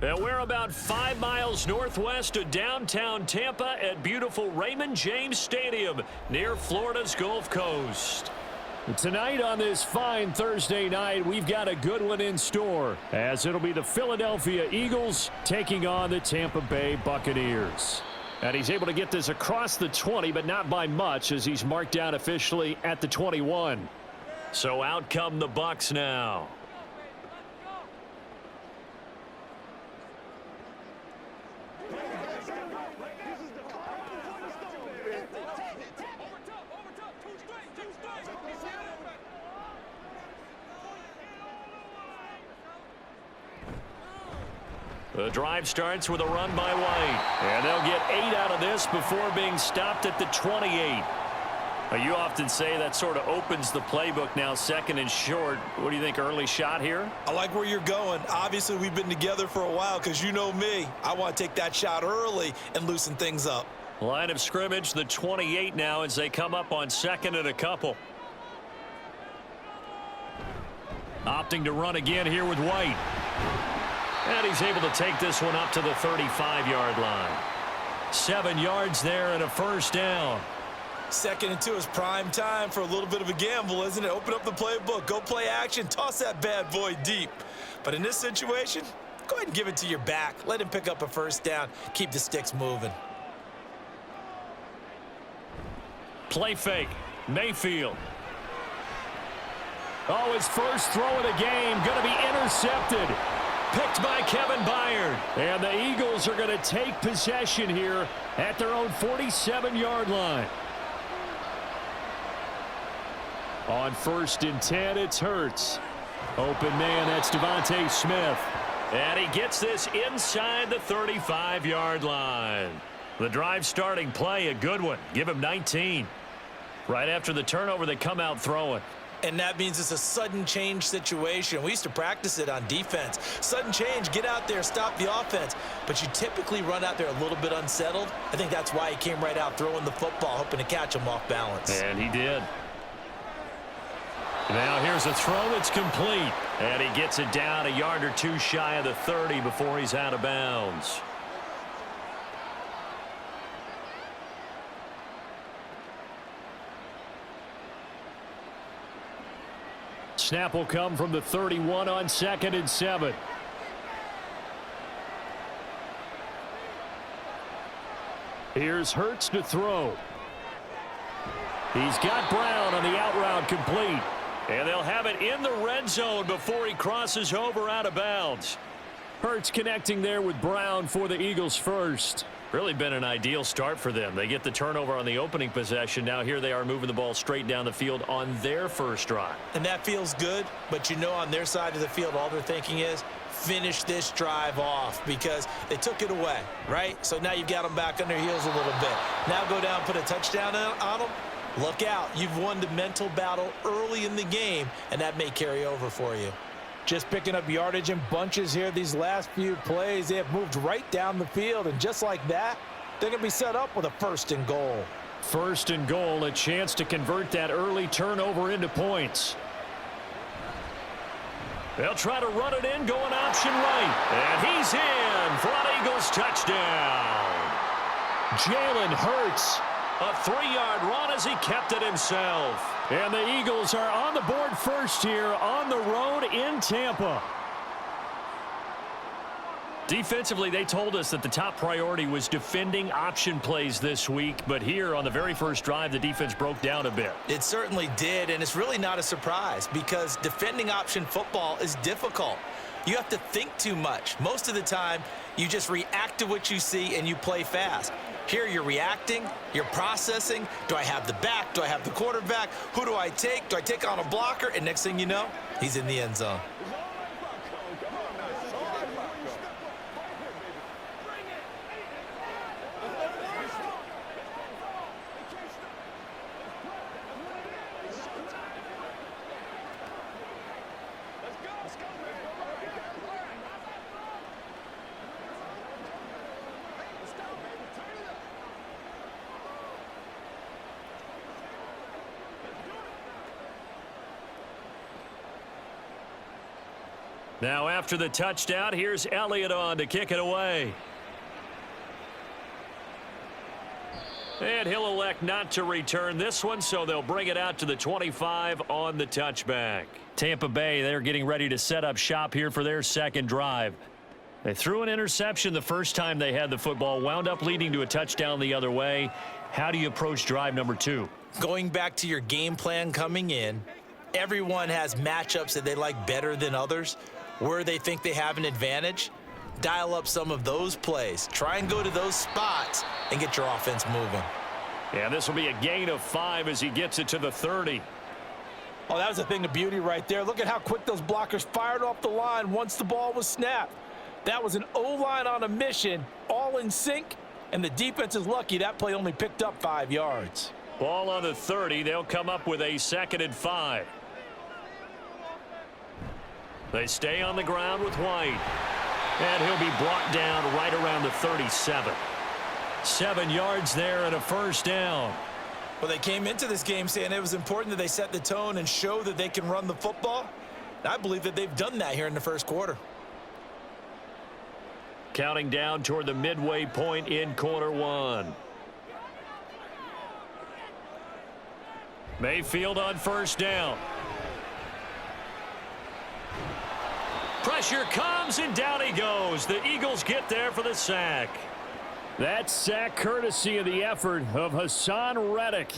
And we're about 5 miles northwest of downtown Tampa at beautiful Raymond James Stadium near Florida's Gulf Coast. Tonight on this fine Thursday night, we've got a good one in store, as it'll be the Philadelphia Eagles taking on the Tampa Bay Buccaneers. And he's able to get this across the 20, but not by much, as he's marked down officially at the 21. So out come the Bucs now. The drive starts with a run by White. And they'll get 8 out of this before being stopped at the 28. You often say that sort of opens the playbook now, second and short. What do you think, early shot here? I like where you're going. Obviously, we've been together for a while because you know me. I want to take that shot early and loosen things up. Line of scrimmage, the 28 now as they come up on second and a couple. Opting to run again here with White. And he's able to take this one up to the 35-yard line. 7 yards there and a first down. 2nd and 2 is prime time for a little bit of a gamble, isn't it? Open up the playbook, go play action, toss that bad boy deep. But in this situation, go ahead and give it to your back. Let him pick up a first down. Keep the sticks moving. Play fake. Mayfield. Oh, his first throw of the game going to be intercepted. Picked by Kevin Byard. And the Eagles are going to take possession here at their own 47-yard line. On 1st and 10, it's Hurts. Open man, that's Devontae Smith. And he gets this inside the 35-yard line. The drive starting play, a good one. Give him 19. Right after the turnover, they come out throwing. And that means it's a sudden change situation. We used to practice it on defense. Sudden change, get out there, stop the offense. But you typically run out there a little bit unsettled. I think that's why he came right out throwing the football, hoping to catch him off balance. And he did. Now here's a throw that's complete. And he gets it down a yard or two shy of the 30 before he's out of bounds. Snap will come from the 31 on 2nd and 7. Here's Hurts to throw. He's got Brown on the out route complete. And they'll have it in the red zone before he crosses over out of bounds. Hurts connecting there with Brown for the Eagles first. Really been an ideal start for them. They get the turnover on the opening possession. Now here they are moving the ball straight down the field on their first drive. And that feels good, but you know on their side of the field all they're thinking is finish this drive off because they took it away, right? So now you've got them back on their heels a little bit. Now go down, put a touchdown on them. Look out. You've won the mental battle early in the game, and that may carry over for you. Just picking up yardage in bunches here these last few plays. They have moved right down the field, and just like that, they're going to be set up with a 1st and goal. 1st and goal, a chance to convert that early turnover into points. They'll try to run it in, going option right. And he's in for an Eagles touchdown. Jalen Hurts. A 3-yard run as he kept it himself. And the Eagles are on the board first here on the road in Tampa. Defensively, they told us that the top priority was defending option plays this week. But here on the very first drive, the defense broke down a bit. It certainly did, and it's really not a surprise because defending option football is difficult. You have to think too much. Most of the time, you just react to what you see and you play fast. Here you're reacting, you're processing. Do I have the back? Do I have the quarterback? Who do I take? Do I take on a blocker? And next thing you know, he's in the end zone. Now after the touchdown, here's Elliott on to kick it away. And he'll elect not to return this one, so they'll bring it out to the 25 on the touchback. Tampa Bay, they're getting ready to set up shop here for their second drive. They threw an interception the first time they had the football, wound up leading to a touchdown the other way. How do you approach drive number 2? Going back to your game plan coming in, everyone has matchups that they like better than others, where they think they have an advantage. Dial up some of those plays. Try and go to those spots and get your offense moving. Yeah, this will be a gain of 5 as he gets it to the 30. Oh, that was a thing of beauty right there. Look at how quick those blockers fired off the line once the ball was snapped. That was an O-line on a mission, all in sync, and the defense is lucky that play only picked up 5 yards. Ball on the 30. They'll come up with a 2nd and 5. They stay on the ground with White. And he'll be brought down right around the 37. 7 yards there and a first down. Well, they came into this game saying it was important that they set the tone and show that they can run the football. I believe that they've done that here in the first quarter. Counting down toward the midway point in quarter 1. Mayfield on first down. Pressure comes, and down he goes. The Eagles get there for the sack. That sack courtesy of the effort of Hassan Reddick.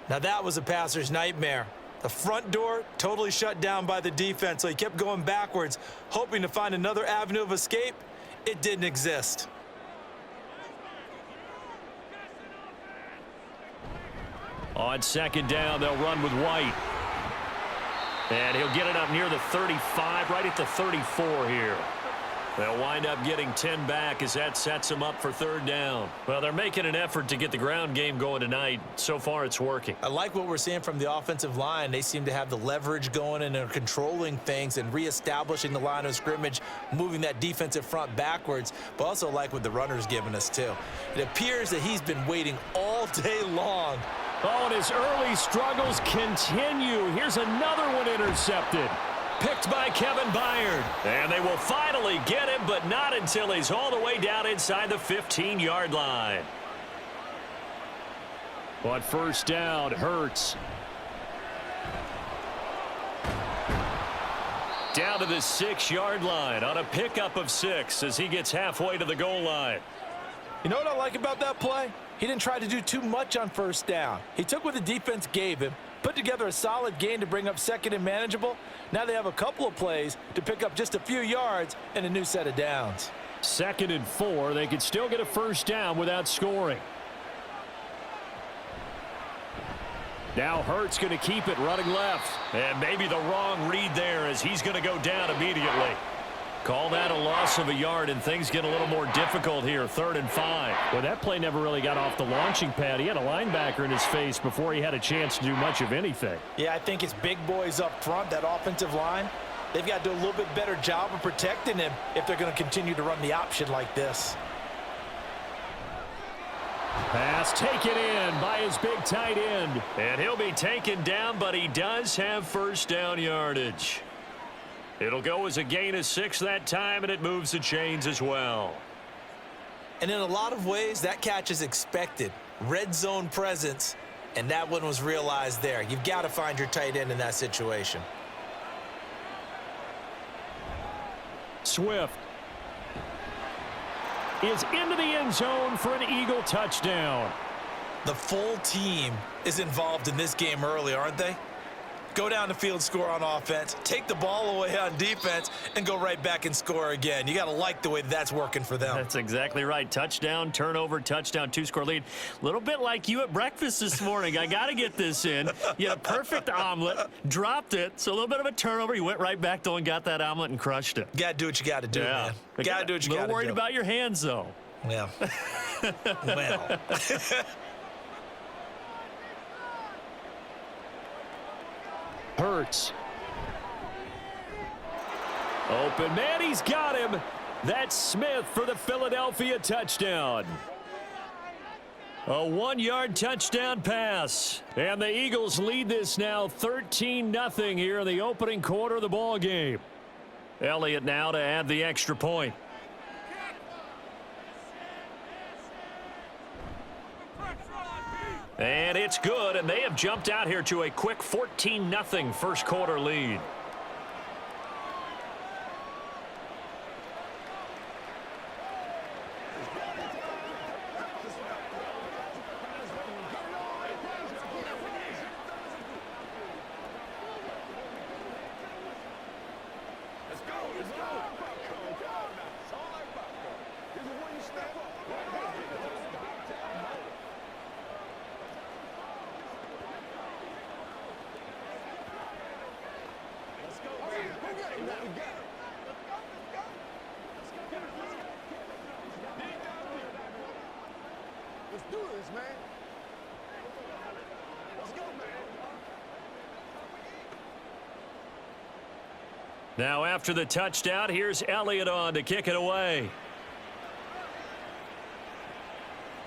Now that was a passer's nightmare. The front door totally shut down by the defense, so he kept going backwards, hoping to find another avenue of escape. It didn't exist. On second down, they'll run with White. And he'll get it up near the 35, right at the 34 here. They'll wind up getting 10 back as that sets them up for third down. Well, they're making an effort to get the ground game going tonight. So far, it's working. I like what we're seeing from the offensive line. They seem to have the leverage going and are controlling things and reestablishing the line of scrimmage, moving that defensive front backwards, but also like what the runner's giving us, too. It appears that he's been waiting all day long. Oh, and his early struggles continue. Here's another one intercepted. Picked by Kevin Byard. And they will finally get him, but not until he's all the way down inside the 15-yard line. On first down, Hurts. Down to the 6-yard line on a pickup of 6 as he gets halfway to the goal line. You know what I like about that play? He didn't try to do too much on first down. He took what the defense gave him, put together a solid gain to bring up second and manageable. Now they have a couple of plays to pick up just a few yards and a new set of downs. 2nd and 4. They could still get a first down without scoring. Now Hurts going to keep it running left. And maybe the wrong read there as he's going to go down immediately. Call that a loss of a yard, and things get a little more difficult here. 3rd and 5. Well, that play never really got off the launching pad. He had a linebacker in his face before he had a chance to do much of anything. Yeah, I think it's big boys up front, that offensive line. They've got to do a little bit better job of protecting him if they're going to continue to run the option like this. Pass taken in by his big tight end. And he'll be taken down, but he does have first down yardage. It'll go as a gain of 6 that time, and it moves the chains as well. And in a lot of ways, that catch is expected. Red zone presence, and that one was realized there. You've got to find your tight end in that situation. Swift is into the end zone for an Eagle touchdown. The full team is involved in this game early, aren't they? Go down the field, score on offense, take the ball away on defense, and go right back and score again. You got to like the way that's working for them. That's exactly right. Touchdown, turnover, touchdown, 2-score lead. A little bit like you at breakfast this morning. I got to get this in. You had a perfect omelet, dropped it, so a little bit of a turnover. You went right back, though, and got that omelet and crushed it. You got to do what you got to do, man. You got to do what you got to do. A little worried about your hands, though. Yeah. Well. Hurts. Open man, he's got him. That's Smith for the Philadelphia touchdown. A 1-yard touchdown pass. And the Eagles lead this now 13-0 here in the opening quarter of the ball game. Elliott now to add the extra point. And it's good, and they have jumped out here to a quick 14-0 first quarter lead. Let's do this, man. Let's go, man. Now after the touchdown, here's Elliott on to kick it away.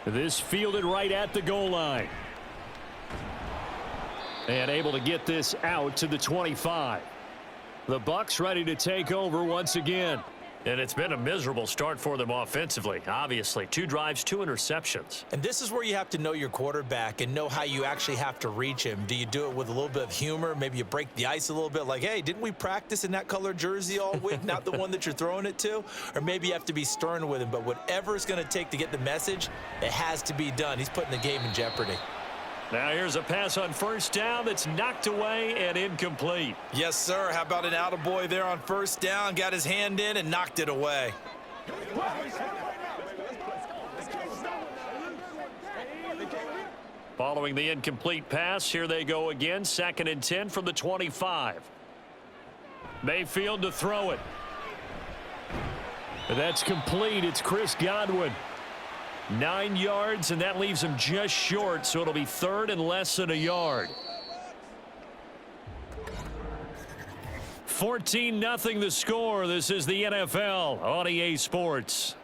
This fielded right at the goal line. And able to get this out to the 25. The Bucs ready to take over once again. And it's been a miserable start for them offensively. Obviously, 2 drives, 2 interceptions. And this is where you have to know your quarterback and know how you actually have to reach him. Do you do it with a little bit of humor? Maybe you break the ice a little bit like, hey, didn't we practice in that color jersey all week? Not the one that you're throwing it to? Or maybe you have to be stern with him. But whatever it's going to take to get the message, it has to be done. He's putting the game in jeopardy. Now here's a pass on first down that's knocked away and incomplete. Yes, sir. How about an attaboy there on first down? Got his hand in and knocked it away. Following the incomplete pass, here they go again. 2nd and 10 from the 25. Mayfield to throw it. That's complete. It's Chris Godwin. 9 yards, and that leaves him just short, so it'll be 3rd and less than a yard. 14-0 the score. This is the NFL on EA Sports.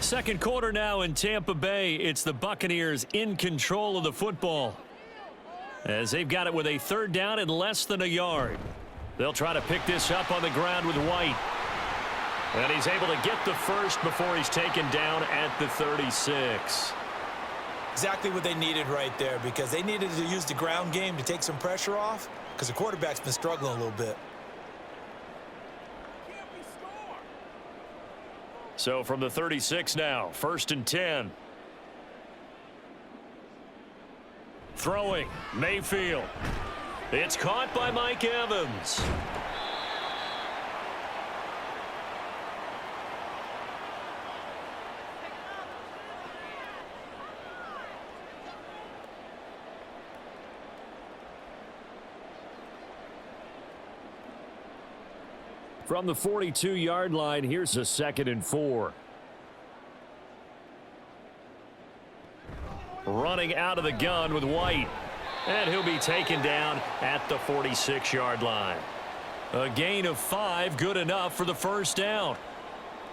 Second quarter now in Tampa Bay. It's the Buccaneers in control of the football, as they've got it with a 3rd down and less than a yard. They'll try to pick this up on the ground with White. And he's able to get the first before he's taken down at the 36. Exactly what they needed right there, because they needed to use the ground game to take some pressure off, because the quarterback's been struggling a little bit. So from the 36 now, 1st and 10. Throwing, Mayfield. It's caught by Mike Evans. From the 42-yard line, here's a 2nd and 4. Running out of the gun with White. And he'll be taken down at the 46-yard line. A gain of 5, good enough for the first down.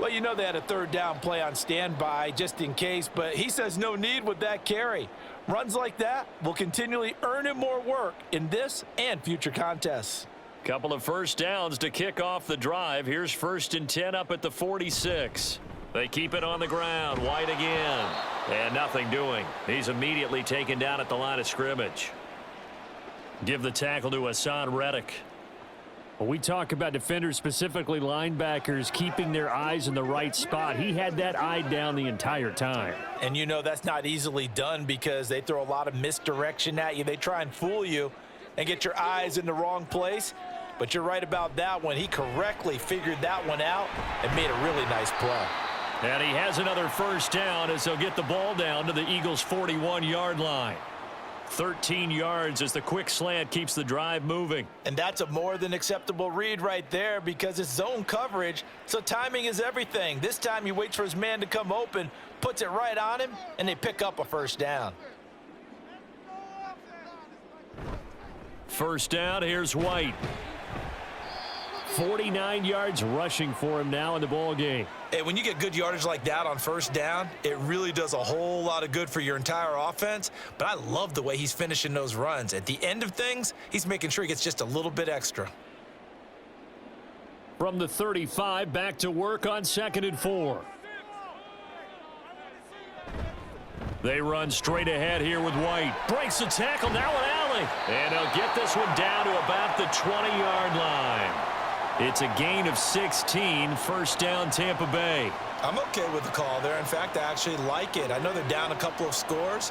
Well, you know they had a 3rd down play on standby just in case, but he says no need with that carry. Runs like that will continually earn him more work in this and future contests. Couple of first downs to kick off the drive. Here's 1st and 10 up at the 46. They keep it on the ground. White again. And nothing doing. He's immediately taken down at the line of scrimmage. Give the tackle to Hassan Reddick. When we talk about defenders, specifically linebackers, keeping their eyes in the right spot, he had that eye down the entire time. And you know that's not easily done because they throw a lot of misdirection at you. They try and fool you and get your eyes in the wrong place. But you're right about that one. He correctly figured that one out and made a really nice play. And he has another first down as they'll get the ball down to the Eagles' 41-yard line. 13 yards as the quick slant keeps the drive moving. And that's a more than acceptable read right there because it's zone coverage, so timing is everything. This time he waits for his man to come open, puts it right on him, and they pick up a first down. First down, here's White. 49 yards rushing for him now in the ball game. Hey, when you get good yardage like that on first down, it really does a whole lot of good for your entire offense. But I love the way he's finishing those runs. At the end of things, he's making sure he gets just a little bit extra. From the 35, back to work on 2nd and 4. They run straight ahead here with White. Breaks the tackle, now an alley. And they'll get this one down to about the 20-yard line. It's a gain of 16, first down Tampa Bay. I'm okay with the call there. In fact, I actually like it. I know they're down a couple of scores,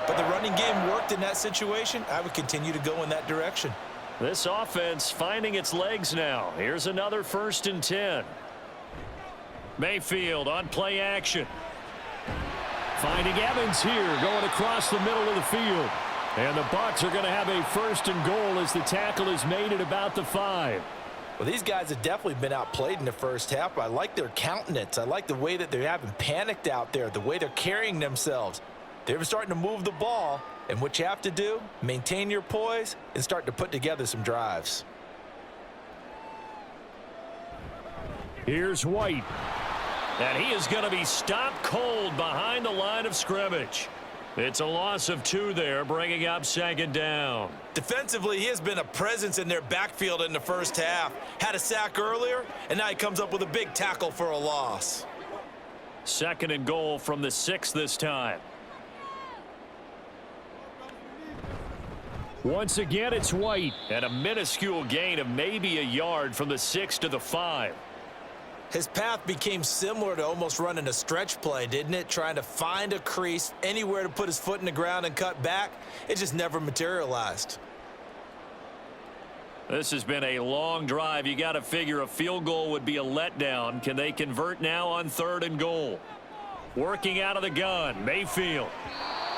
but the running game worked in that situation. I would continue to go in that direction. This offense finding its legs now. Here's another 1st and 10. Mayfield on play action. Finding Evans here, going across the middle of the field. And the Bucs are going to have a 1st and goal as the tackle is made at about the 5. Well, these guys have definitely been outplayed in the first half, but I like their countenance. I like the way that they haven't panicked out there, the way they're carrying themselves. They're starting to move the ball, and what you have to do, maintain your poise and start to put together some drives. Here's White. And he is going to be stopped cold behind the line of scrimmage. It's a loss of 2 there, bringing up 2nd down. Defensively, he has been a presence in their backfield in the first half. Had a sack earlier, and now he comes up with a big tackle for a loss. 2nd and goal from the 6 this time. Once again, it's White. And a minuscule gain of maybe a yard from the 6 to the 5. His path became similar to almost running a stretch play, didn't it? Trying to find a crease, anywhere to put his foot in the ground and cut back. It just never materialized. This has been a long drive. You got to figure a field goal would be a letdown. Can they convert now on 3rd and goal? Working out of the gun, Mayfield.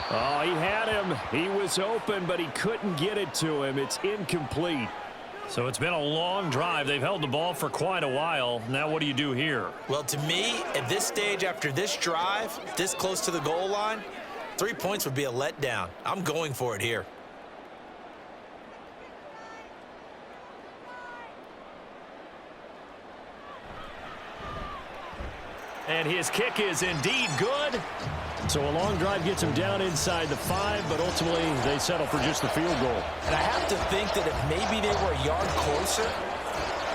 Oh, he had him. He was open, but he couldn't get it to him. It's incomplete. So it's been a long drive. They've held the ball for quite a while. Now what do you do here? Well, to me, at this stage after this drive, this close to the goal line, 3 points would be a letdown. I'm going for it here. And his kick is indeed good. So a long drive gets him down inside the 5, but ultimately they settle for just the field goal. And I have to think that if maybe they were a yard closer,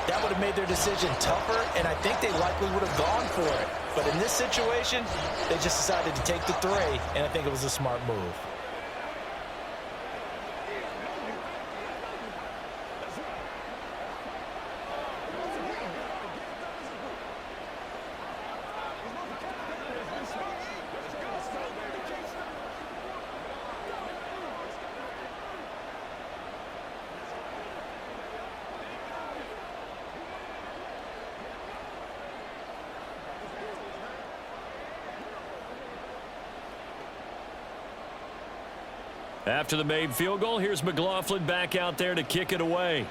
that would have made their decision tougher, and I think they likely would have gone for it. But in this situation, they just decided to take the 3, and I think it was a smart move. After the made field goal, here's McLaughlin back out there to kick it away.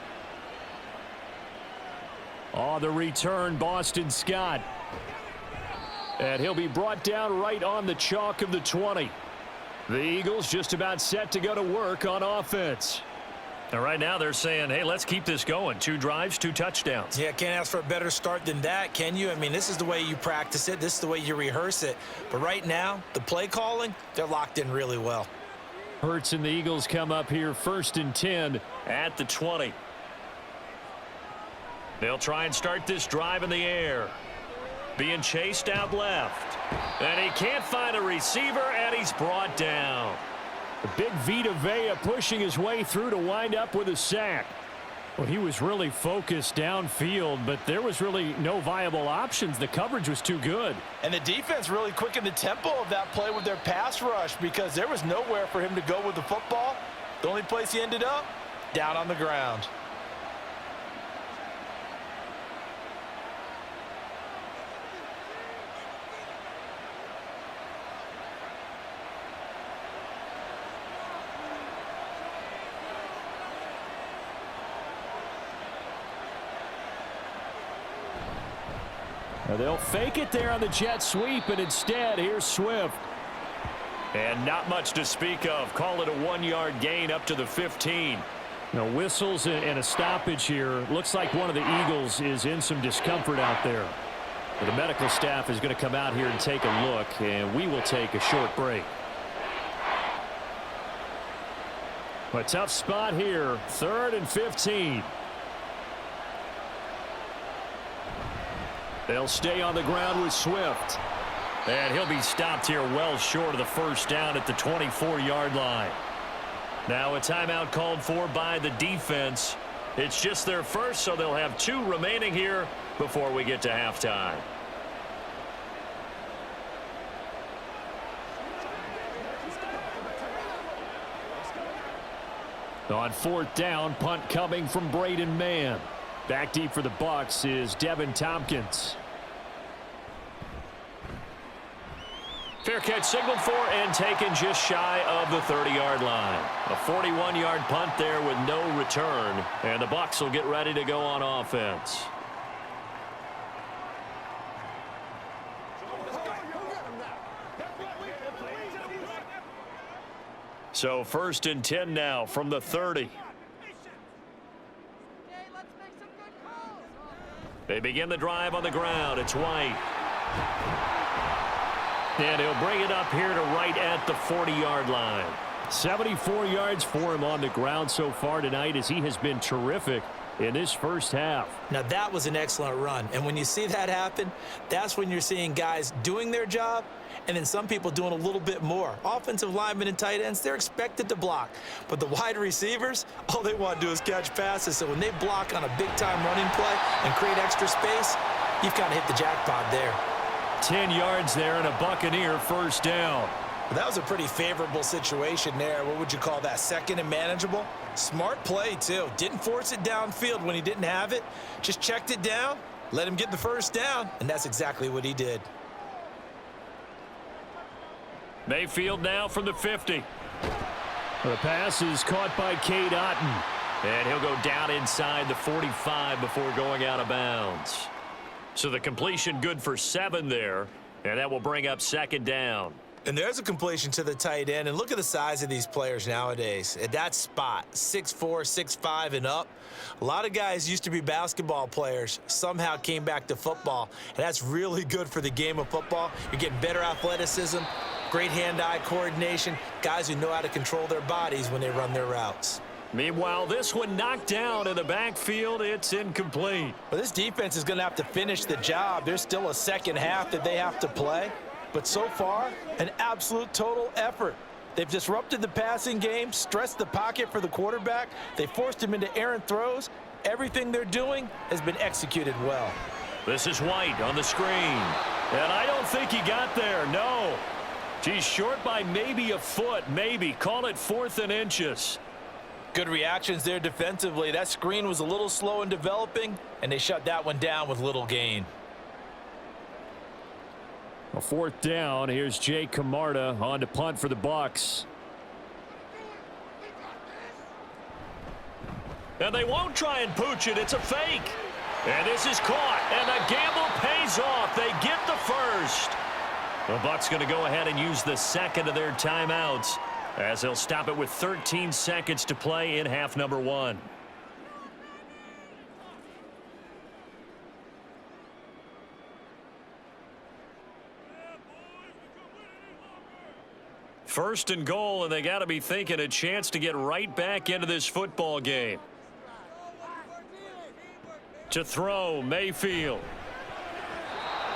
On the return, Boston Scott. And he'll be brought down right on the chalk of the 20. The Eagles just about set to go to work on offense. And right now they're saying, hey, let's keep this going. 2 drives, 2 touchdowns. Yeah, can't ask for a better start than that, can you? I mean, this is the way you practice it. This is the way you rehearse it. But right now, the play calling, they're locked in really well. Hurts and the Eagles come up here 1st and 10 at the 20. They'll try and start this drive in the air. Being chased out left. And he can't find a receiver, and he's brought down. The big Vita Vea pushing his way through to wind up with a sack. Well, he was really focused downfield, but there was really no viable options. The coverage was too good. And the defense really quickened the tempo of that play with their pass rush because there was nowhere for him to go with the football. The only place he ended up, down on the ground. They'll fake it there on the jet sweep, and instead, here's Swift. And not much to speak of. Call it a 1-yard gain up to the 15. Now whistles and a stoppage here. Looks like one of the Eagles is in some discomfort out there. The medical staff is going to come out here and take a look, and we will take a short break. A tough spot here, 3rd and 15. They'll stay on the ground with Swift. And he'll be stopped here well short of the first down at the 24-yard line. Now a timeout called for by the defense. It's just their first, so they'll have 2 remaining here before we get to halftime. On 4th down, punt coming from Braden Mann. Back deep for the Bucs is Devin Tompkins. Fair catch signaled for and taken just shy of the 30-yard line. A 41-yard punt there with no return, and the Bucs will get ready to go on offense. So 1st and 10 now from the 30. They begin the drive on the ground. It's White. And he'll bring it up here to right at the 40-yard line. 74 yards for him on the ground so far tonight as he has been terrific in this first half. Now that was an excellent run. And when you see that happen, that's when you're seeing guys doing their job and then some people doing a little bit more. Offensive linemen and tight ends, they're expected to block. But the wide receivers, all they want to do is catch passes. So when they block on a big-time running play and create extra space, you've kind of hit the jackpot there. 10 yards there and a Buccaneer first down. That was a pretty favorable situation there. What would you call that? 2nd and manageable? Smart play, too. Didn't force it downfield when he didn't have it. Just checked it down, let him get the first down, and that's exactly what he did. Mayfield now from the 50. The pass is caught by Cade Otton. And he'll go down inside the 45 before going out of bounds. So the completion good for 7 there. And that will bring up 2nd down. And there's a completion to the tight end. And look at the size of these players nowadays. At that spot, 6'4", 6'5", and up. A lot of guys used to be basketball players, somehow came back to football. And that's really good for the game of football. You're getting better athleticism, great hand-eye coordination, guys who know how to control their bodies when they run their routes. Meanwhile, this one knocked down in the backfield. It's incomplete. Well, this defense is going to have to finish the job. There's still a second half that they have to play. But so far, an absolute total effort. They've disrupted the passing game, stressed the pocket for the quarterback. They forced him into errant throws. Everything they're doing has been executed well. This is White on the screen. And I don't think he got there, no. He's short by maybe a foot, maybe. Call it 4th and inches. Good reactions there defensively. That screen was a little slow in developing, and they shut that one down with little gain. A 4th down. Here's Jake Camarda on to punt for the Bucs. And they won't try and pooch it. It's a fake. And this is caught. And the gamble pays off. They get the first. The Bucs going to go ahead and use the 2nd of their timeouts as they'll stop it with 13 seconds to play in half number 1. First and goal, and they got to be thinking a chance to get right back into this football game. To throw, Mayfield.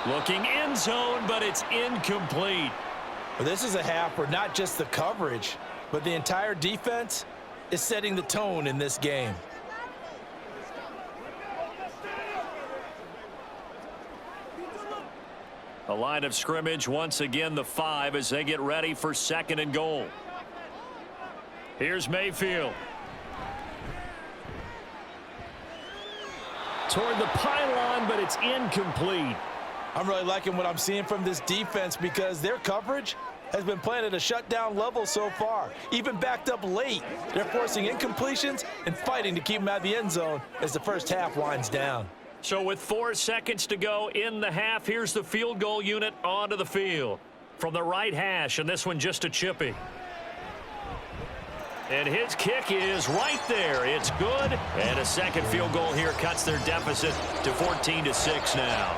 Looking end zone, but it's incomplete. Well, this is a half where not just the coverage, but the entire defense is setting the tone in this game. A line of scrimmage, once again the 5 as they get ready for 2nd and goal. Here's Mayfield. Toward the pylon, but it's incomplete. I'm really liking what I'm seeing from this defense because their coverage has been playing at a shutdown level so far. Even backed up late, they're forcing incompletions and fighting to keep them out of the end zone as the first half winds down. So with 4 seconds to go in the half, here's the field goal unit onto the field. From the right hash, and this one just a chippy. And his kick is right there. It's good. And a second field goal here cuts their deficit to 14-6 now.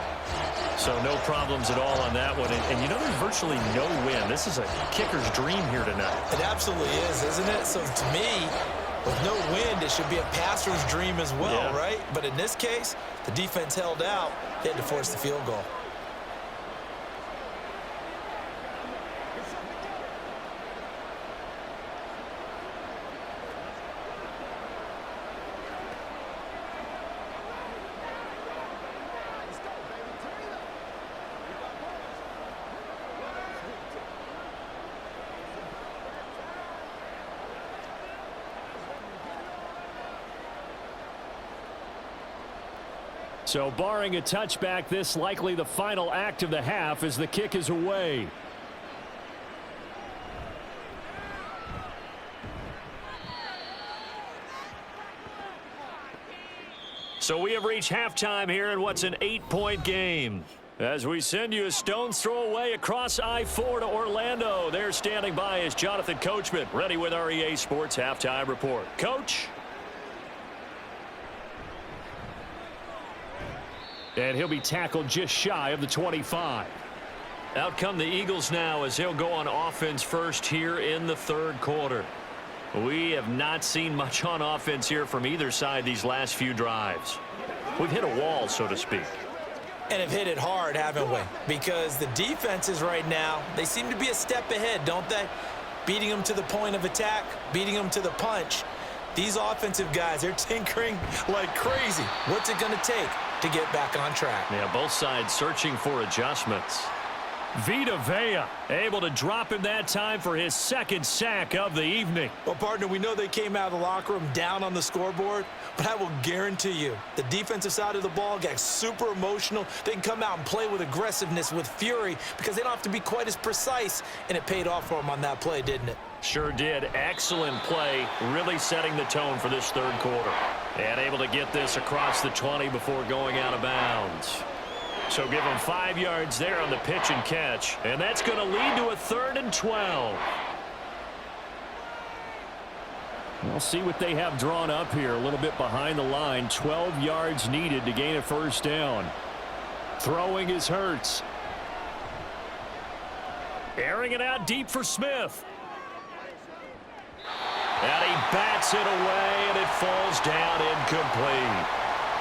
So no problems at all on that one. And you know, there's virtually no win. This is a kicker's dream here tonight. It absolutely is, isn't it? So to me, with no wind, it should be a passer's dream as well, right? But in this case, the defense held out. They had to force the field goal. So barring a touchback, this likely the final act of the half as the kick is away. So we have reached halftime here in what's an 8-point game. As we send you a stone's throw away across I-4 to Orlando. There standing by is Jonathan Coachman, ready with our EA Sports Halftime Report. Coach? And he'll be tackled just shy of the 25. Out come the Eagles now as he'll go on offense first here in the third quarter. We have not seen much on offense here from either side these last few drives. We've hit a wall, so to speak. And have hit it hard, haven't we? Because the defenses right now, they seem to be a step ahead, don't they? Beating them to the point of attack, beating them to the punch. These offensive guys, they're tinkering like crazy. What's it going to take to get back on track? Yeah, both sides searching for adjustments. Vita Vea able to drop him that time for his second sack of the evening. Well, partner, we know they came out of the locker room down on the scoreboard, but I will guarantee you the defensive side of the ball got super emotional. They can come out and play with aggressiveness, with fury, because they don't have to be quite as precise, and it paid off for them on that play, didn't it? Sure did. Excellent play, really setting the tone for this third quarter. And able to get this across the 20 before going out of bounds. So give them 5 yards there on the pitch and catch. And that's going to lead to a 3rd and 12. We'll see what they have drawn up here. A little bit behind the line. 12 yards needed to gain a first down. Throwing is Hurts. Airing it out deep for Smith. And he bats it away, and it falls down incomplete.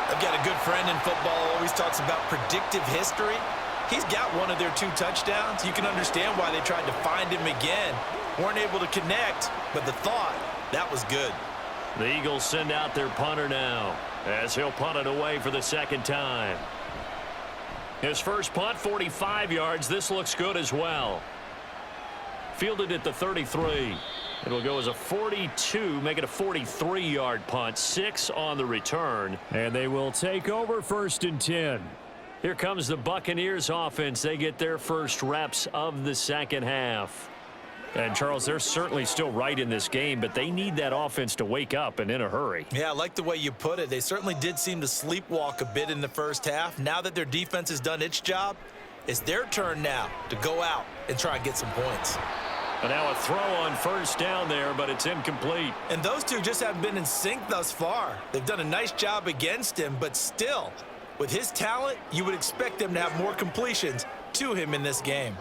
I've got a good friend in football, always talks about predictive history. He's got one of their 2 touchdowns. You can understand why they tried to find him again. Weren't able to connect, but the thought, that was good. The Eagles send out their punter now, as he'll punt it away for the second time. His first punt, 45 yards. This looks good as well. Fielded at the 33. It'll go as a 42, make it a 43-yard punt. 6 on the return. And they will take over 1st and 10. Here comes the Buccaneers offense. They get their first reps of the second half. And, Charles, they're certainly still right in this game, but they need that offense to wake up and in a hurry. Yeah, I like the way you put it. They certainly did seem to sleepwalk a bit in the first half. Now that their defense has done its job, it's their turn now to go out and try and get some points. And now a throw on first down there, but it's incomplete. And those two just haven't been in sync thus far. They've done a nice job against him, but still, with his talent, you would expect them to have more completions to him in this game.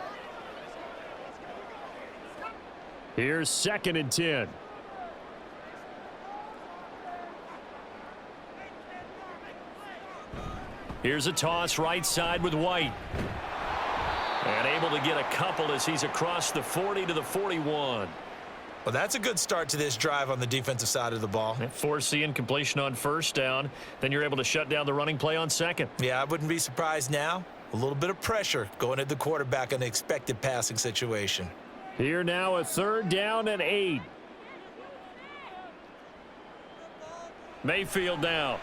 Here's 2nd and 10. Here's a toss right side with White. And able to get a couple as he's across the 40 to the 41. Well, that's a good start to this drive on the defensive side of the ball. Force the incompletion on first down. Then you're able to shut down the running play on second. Yeah, I wouldn't be surprised now. A little bit of pressure going at the quarterback in the expected passing situation. Here now a 3rd down and 8. Mayfield now.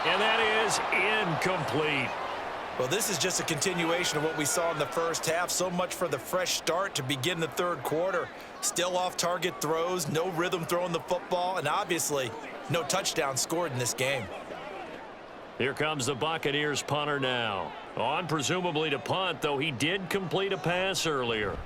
And that is incomplete. Well, this is just a continuation of what we saw in the first half. So much for the fresh start to begin the third quarter. Still off-target throws, no rhythm throwing the football, and obviously no touchdown scored in this game. Here comes the Buccaneers punter now. On presumably to punt, though he did complete a pass earlier.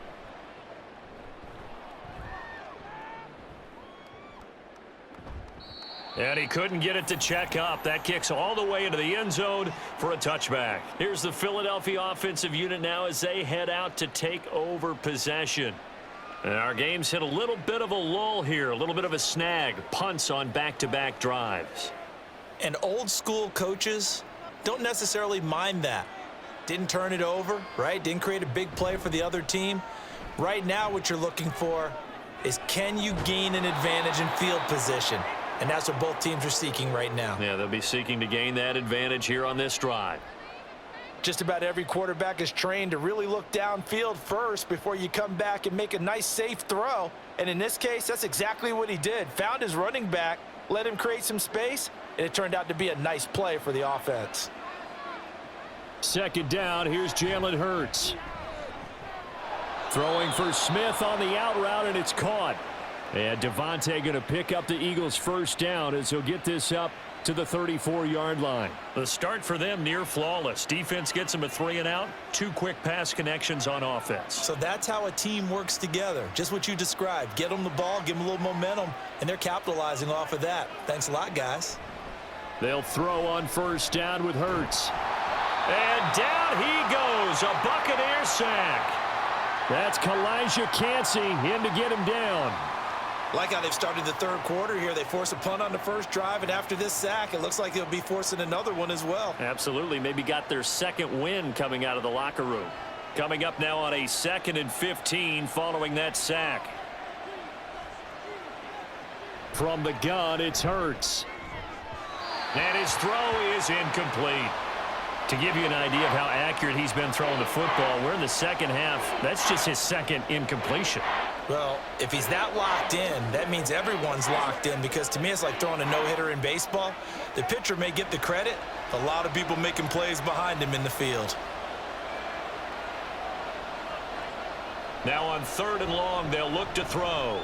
And he couldn't get it to check up. That kicks all the way into the end zone for a touchback. Here's the Philadelphia offensive unit now as they head out to take over possession. And our game's hit a little bit of a lull here, a little bit of a snag. Punts on back-to-back drives. And old school coaches don't necessarily mind that. Didn't turn it over, right? Didn't create a big play for the other team. Right now what you're looking for is, can you gain an advantage in field position? And that's what both teams are seeking right now. Yeah, they'll be seeking to gain that advantage here on this drive. Just about every quarterback is trained to really look downfield first before you come back and make a nice, safe throw. And in this case, that's exactly what he did. Found his running back, let him create some space, and it turned out to be a nice play for the offense. Second down, here's Jalen Hurts. Throwing for Smith on the out route, and it's caught. And Devontae going to pick up the Eagles' first down as he'll get this up to the 34-yard line. The start for them near flawless. Defense gets them a 3 and out. 2 quick pass connections on offense. So that's how a team works together. Just what you described. Get them the ball, give them a little momentum, and they're capitalizing off of that. Thanks a lot, guys. They'll throw on first down with Hurts. And down he goes. A Buccaneer sack. That's Kalijah Cansey in to get him down. Like how they've started the third quarter here. They force a punt on the first drive, and after this sack, it looks like they'll be forcing another one as well. Absolutely. Maybe got their second win coming out of the locker room. Coming up now on a 2nd and 15 following that sack. From the gun, it's Hurts. And his throw is incomplete. To give you an idea of how accurate he's been throwing the football, we're in the second half. That's just his second incompletion. Well, if he's that locked in, that means everyone's locked in, because to me it's like throwing a no-hitter in baseball. The pitcher may get the credit. A lot of people making plays behind him in the field. Now on 3rd and long, they'll look to throw.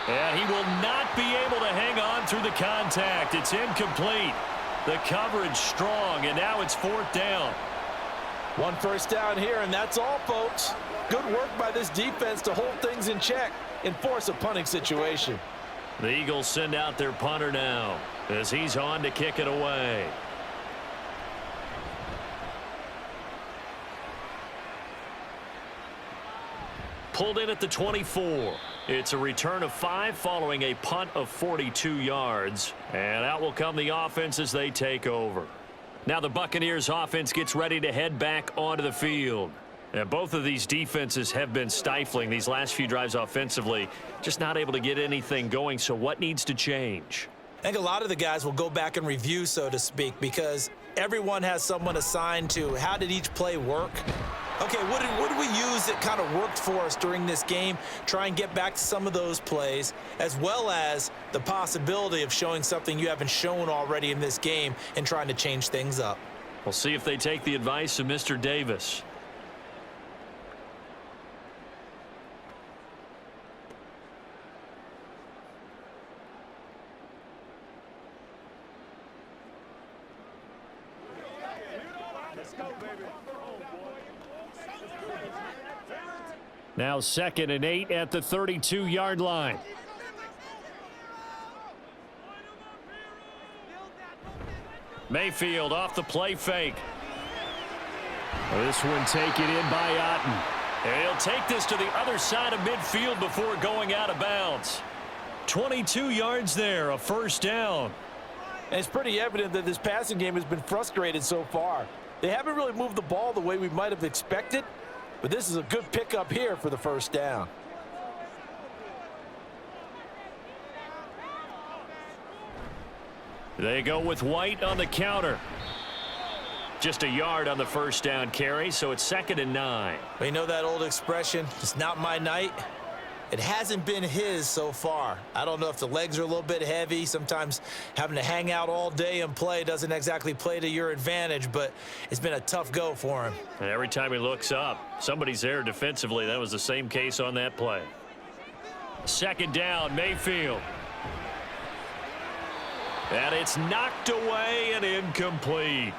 And he will not be able to hang on through the contact. It's incomplete. The coverage strong, and now it's 4th down. 1 first down here, and that's all, folks. Good work by this defense to hold things in check and force a punting situation. The Eagles send out their punter now as he's on to kick it away. Pulled in at the 24. It's a return of 5 following a punt of 42 yards. And out will come the offense as they take over. Now the Buccaneers offense gets ready to head back onto the field. And both of these defenses have been stifling these last few drives offensively. Just not able to get anything going. So what needs to change? I think a lot of the guys will go back and review, so to speak, because everyone has someone assigned to how did each play work. Okay, what did we use that kind of worked for us during this game? Try and get back to some of those plays, as well as the possibility of showing something you haven't shown already in this game and trying to change things up. We'll see if they take the advice of Mr. Davis. Now 2nd and 8 at the 32-yard line. Mayfield off the play fake. This one taken in by Otten. And he'll take this to the other side of midfield before going out of bounds. 22 yards there, a first down. And it's pretty evident that this passing game has been frustrated so far. They haven't really moved the ball the way we might have expected. But this is a good pickup here for the first down. They go with White on the counter. Just a yard on the first down carry, so it's 2nd and 9. We know that old expression, it's not my night. It hasn't been his so far. I don't know if the legs are a little bit heavy. Sometimes having to hang out all day and play doesn't exactly play to your advantage, but it's been a tough go for him. And every time he looks up, somebody's there defensively. That was the same case on that play. 2nd down, Mayfield. And it's knocked away and incomplete.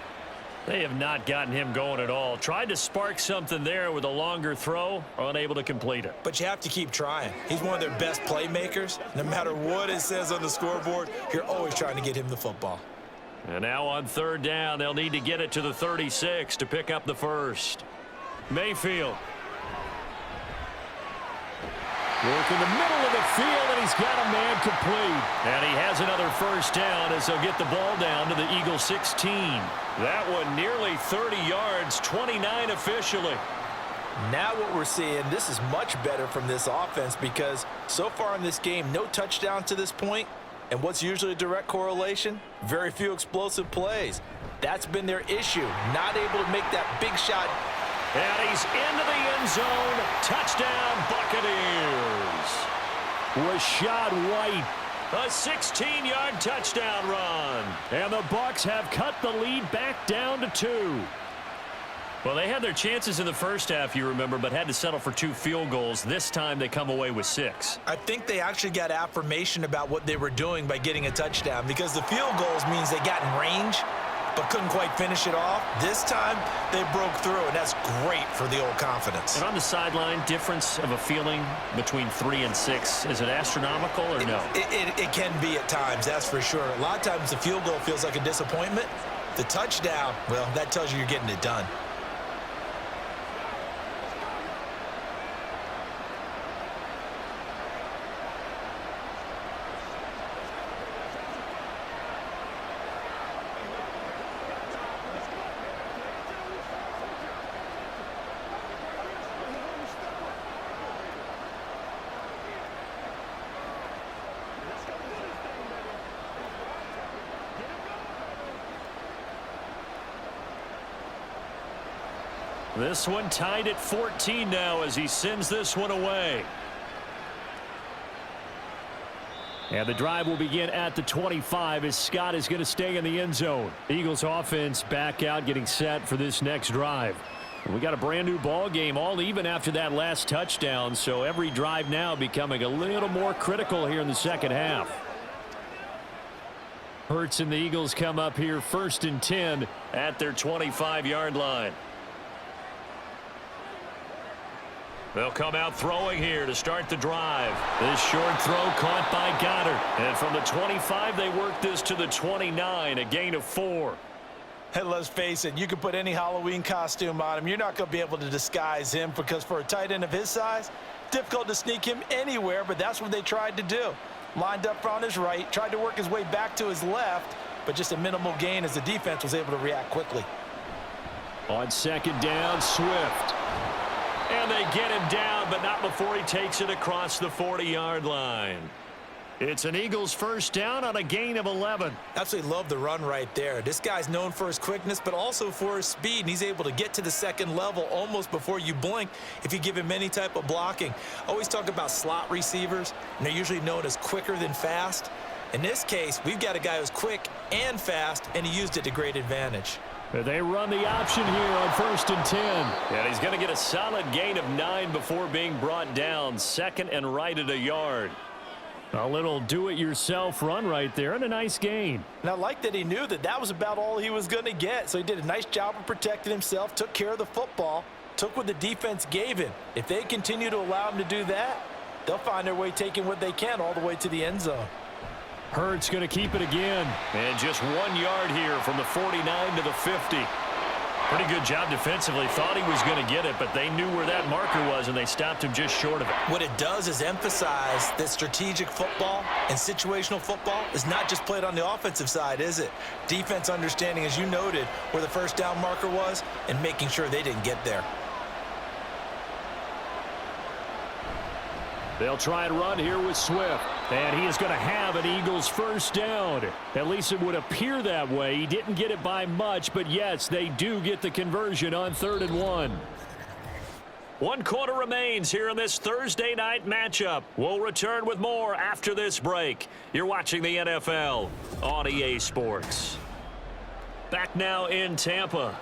They have not gotten him going at all. Tried to spark something there with a longer throw, unable to complete it. But you have to keep trying. He's one of their best playmakers. No matter what it says on the scoreboard, you're always trying to get him the football. And now on third down, they'll need to get it to the 36 to pick up the first. Mayfield. Work in the middle of the field, and he's got a man complete. And he has another first down as they'll get the ball down to the Eagles 16. That one nearly 30 yards, 29 officially. Now what we're seeing, this is much better from this offense because so far in this game, no touchdowns to this point. And what's usually a direct correlation? Very few explosive plays. That's been their issue, not able to make that big shot. And he's into the end zone. Touchdown, Buccaneers. Rashad White. A 16-yard touchdown run. And the Bucs have cut the lead back down to 2. Well, they had their chances in the first half, you remember, but had to settle for 2 field goals. This time they come away with 6. I think they actually got affirmation about what they were doing by getting a touchdown because the field goals means they got in range but couldn't quite finish it off. This time, they broke through, and that's great for the old confidence. And on the sideline, difference of a feeling between 3 and 6, is it astronomical or no? It can be at times, that's for sure. A lot of times the field goal feels like a disappointment. The touchdown, well, that tells you you're getting it done. This one tied at 14 now as he sends this one away. And the drive will begin at the 25 as Scott is going to stay in the end zone. Eagles offense back out getting set for this next drive. We got a brand new ball game, all even after that last touchdown, so every drive now becoming a little more critical here in the second half. Hurts and the Eagles come up here 1st and 10 at their 25-yard line. They'll come out throwing here to start the drive. This short throw caught by Goddard. And from the 25, they work this to the 29, a gain of 4. And let's face it, you can put any Halloween costume on him. You're not going to be able to disguise him because for a tight end of his size, difficult to sneak him anywhere, but that's what they tried to do. Lined up on his right, tried to work his way back to his left, but just a minimal gain as the defense was able to react quickly. On second down, Swift. And they get him down, but not before he takes it across the 40-yard line. It's an Eagles first down on a gain of 11. Absolutely love the run right there. This guy's known for his quickness, but also for his speed. And he's able to get to the second level almost before you blink if you give him any type of blocking. Always talk about slot receivers, and they're usually known as quicker than fast. In this case, we've got a guy who's quick and fast, and he used it to great advantage. They run the option here on 1st and 10. And he's going to get a solid gain of 9 before being brought down. Second and right at a yard. A little do-it-yourself run right there and a nice gain. And I like that he knew that that was about all he was going to get. So he did a nice job of protecting himself, took care of the football, took what the defense gave him. If they continue to allow him to do that, they'll find their way taking what they can all the way to the end zone. Hurts going to keep it again. And just 1 yard here from the 49 to the 50. Pretty good job defensively. Thought he was going to get it, but they knew where that marker was, and they stopped him just short of it. What it does is emphasize that strategic football and situational football is not just played on the offensive side, is it? Defense understanding, as you noted, where the first down marker was and making sure they didn't get there. They'll try and run here with Swift. And he is going to have an Eagles first down. At least it would appear that way. He didn't get it by much, but yes, they do get the conversion on 3rd and 1. 1 quarter remains here in this Thursday night matchup. We'll return with more after this break. You're watching the NFL on EA Sports. Back now in Tampa.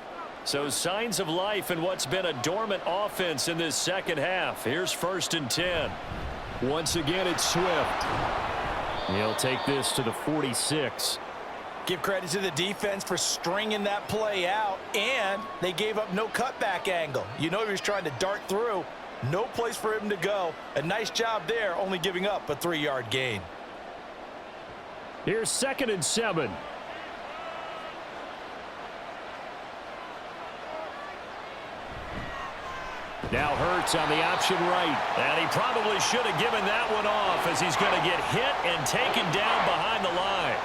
So signs of life in what's been a dormant offense in this second half. Here's 1st and 10. Once again, it's Swift. He'll take this to the 46. Give credit to the defense for stringing that play out, and they gave up no cutback angle. You know he was trying to dart through. No place for him to go. A nice job there, only giving up a 3-yard gain. Here's 2nd and 7. Now Hurts on the option right. And he probably should have given that one off as he's going to get hit and taken down behind the line.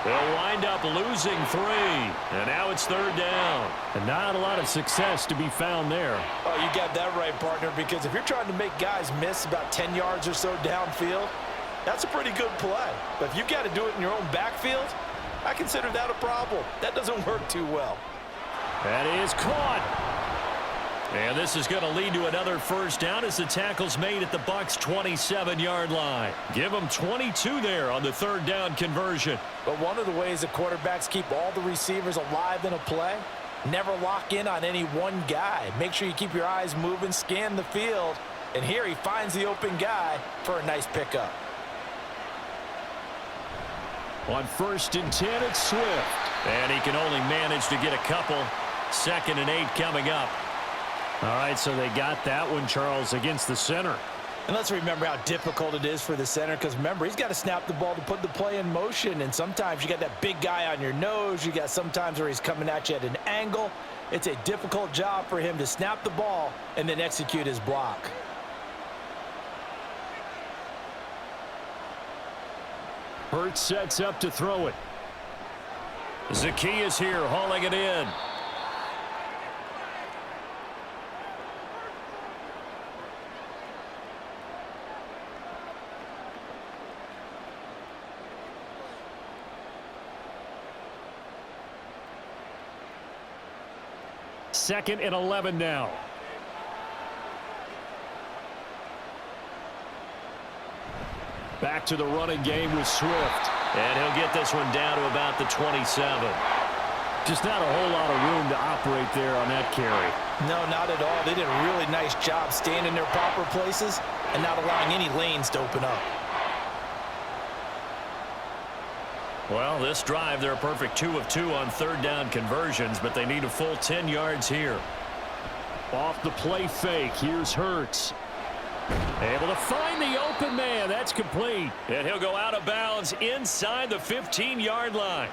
They'll wind up losing 3. And now it's 3rd down. And not a lot of success to be found there. Oh, you got that right, partner, because if you're trying to make guys miss about 10 yards or so downfield, that's a pretty good play. But if you've got to do it in your own backfield, I consider that a problem. That doesn't work too well. That is caught. And this is going to lead to another 1st down as the tackle's made at the Bucs' 27-yard line. Give them 22 there on the 3rd down conversion. But one of the ways that quarterbacks keep all the receivers alive in a play, never lock in on any one guy. Make sure you keep your eyes moving, scan the field. And here he finds the open guy for a nice pickup. On 1st and 10, it's Swift. And he can only manage to get a couple. 2nd and 8 coming up. All right, so they got that one, Charles, against the center. And let's remember how difficult it is for the center, because remember, he's got to snap the ball to put the play in motion, and sometimes you got that big guy on your nose. You got sometimes where he's coming at you at an angle. It's a difficult job for him to snap the ball and then execute his block. Hurts sets up to throw it. Zacchaeus here hauling it in. Second and 11 now. Back to the running game with Swift. And he'll get this one down to about the 27. Just not a whole lot of room to operate there on that carry. No, not at all. They did a really nice job staying in their proper places and not allowing any lanes to open up. Well, this drive, they're a perfect 2 of 2 on 3rd down conversions, but they need a full 10 yards here. Off the play fake, here's Hurts. Able to find the open man. That's complete. And he'll go out of bounds inside the 15-yard line.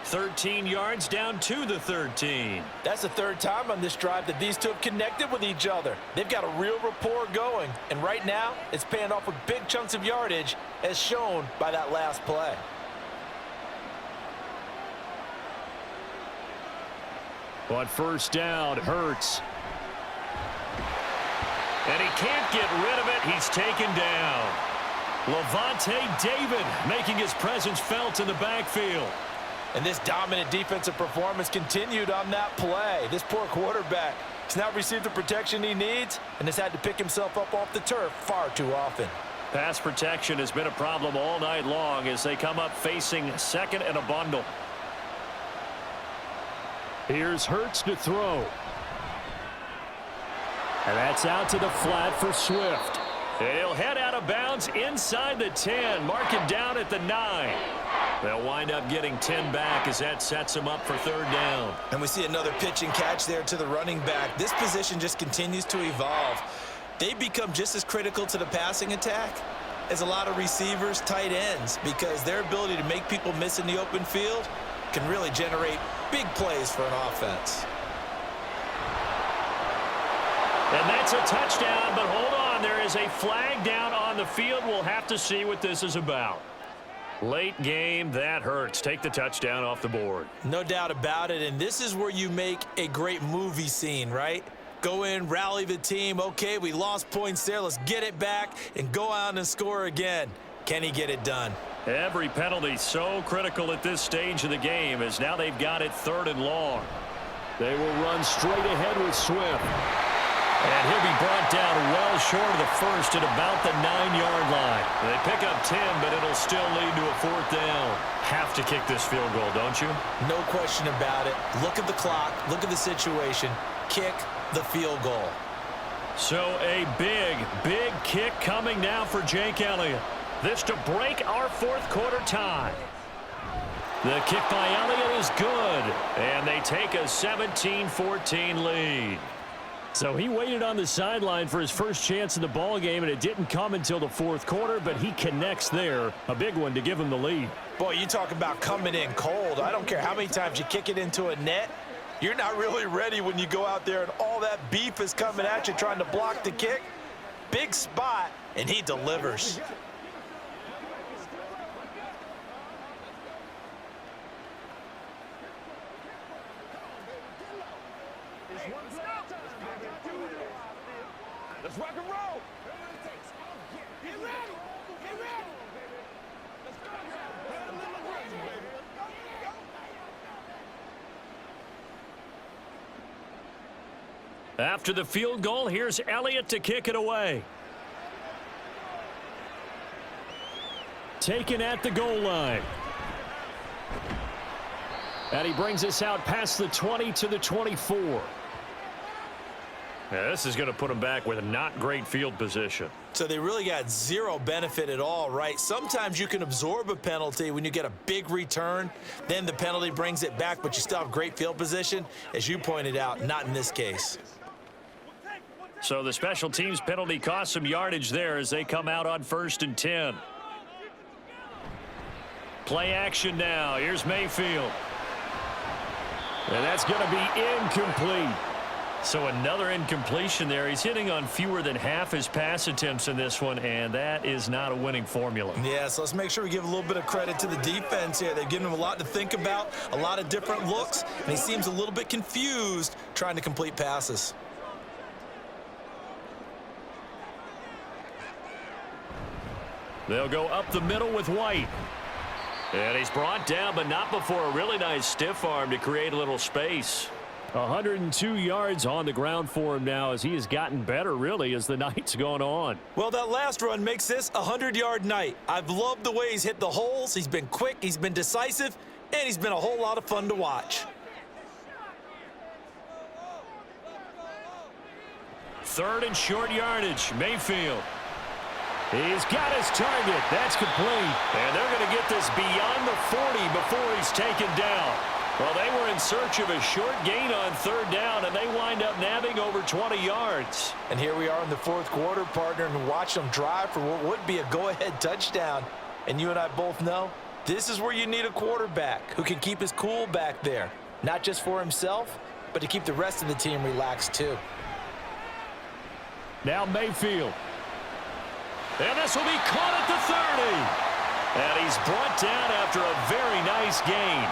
13 yards down to the 13. That's the 3rd time on this drive that these two have connected with each other. They've got a real rapport going. And right now, it's paying off with big chunks of yardage, as shown by that last play. On 1st down, Hurts. And he can't get rid of it. He's taken down. Levante David making his presence felt in the backfield. And this dominant defensive performance continued on that play. This poor quarterback has now received the protection he needs and has had to pick himself up off the turf far too often. Pass protection has been a problem all night long as they come up facing 2nd and a bundle. Here's Hurts to throw. And that's out to the flat for Swift. He'll head out of bounds inside the 10. Mark it down at the 9. They'll wind up getting 10 back as that sets them up for 3rd down. And we see another pitch and catch there to the running back. This position just continues to evolve. They become just as critical to the passing attack as a lot of receivers, tight ends, because their ability to make people miss in the open field can really generate big plays for an offense. And that's a touchdown, but hold on. There is a flag down on the field. We'll have to see what this is about. Late game, that hurts. Take the touchdown off the board. No doubt about it, and this is where you make a great movie scene, right? Go in, rally the team. Okay, we lost points there. Let's get it back and go out and score again. Can he get it done? Every penalty so critical at this stage of the game as now they've got it 3rd and long. They will run straight ahead with Swift. And he'll be brought down well short of the 1st at about the 9-yard line. They pick up 10, but it'll still lead to a 4th down. Have to kick this field goal, don't you? No question about it. Look at the clock. Look at the situation. Kick the field goal. So a big, big kick coming now for Jake Elliott. This to break our 4th quarter tie. The kick by Elliott is good, and they take a 17-14 lead. So he waited on the sideline for his first chance in the ball game, and it didn't come until the fourth quarter, but he connects there. A big one to give him the lead. Boy, you talk about coming in cold. I don't care how many times you kick it into a net. You're not really ready when you go out there and all that beef is coming at you trying to block the kick. Big spot, and he delivers. Let's rock and roll. Get ready. Get ready. Let's go. After the field goal, here's Elliott to kick it away. Taken at the goal line. And he brings us out past the 20 to the 24. Yeah, this is going to put him back with a not great field position. So they really got zero benefit at all, right? Sometimes you can absorb a penalty when you get a big return. Then the penalty brings it back, but you still have great field position. As you pointed out, not in this case. So the special teams penalty cost some yardage there as they come out on 1st and 10. Play action now. Here's Mayfield. And that's going to be incomplete. So another incompletion there. He's hitting on fewer than half his pass attempts in this one, and that is not a winning formula. Yeah, so let's make sure we give a little bit of credit to the defense here. They've given him a lot to think about, a lot of different looks, and he seems a little bit confused trying to complete passes. They'll go up the middle with White. And he's brought down, but not before a really nice stiff arm to create a little space. 102 yards on the ground for him now as he has gotten better, really, as the night's gone on. Well, that last run makes this a 100-yard night. I've loved the way he's hit the holes. He's been quick, he's been decisive, and he's been a whole lot of fun to watch. 3rd and short yardage. Mayfield. He's got his target. That's complete. And they're going to get this beyond the 40 before he's taken down. Well, they were in search of a short gain on 3rd down, and they wind up nabbing over 20 yards. And here we are in the 4th quarter, partner, and watch them drive for what would be a go-ahead touchdown. And you and I both know this is where you need a quarterback who can keep his cool back there, not just for himself, but to keep the rest of the team relaxed too. Now Mayfield. And this will be caught at the 30. And he's brought down after a very nice gain.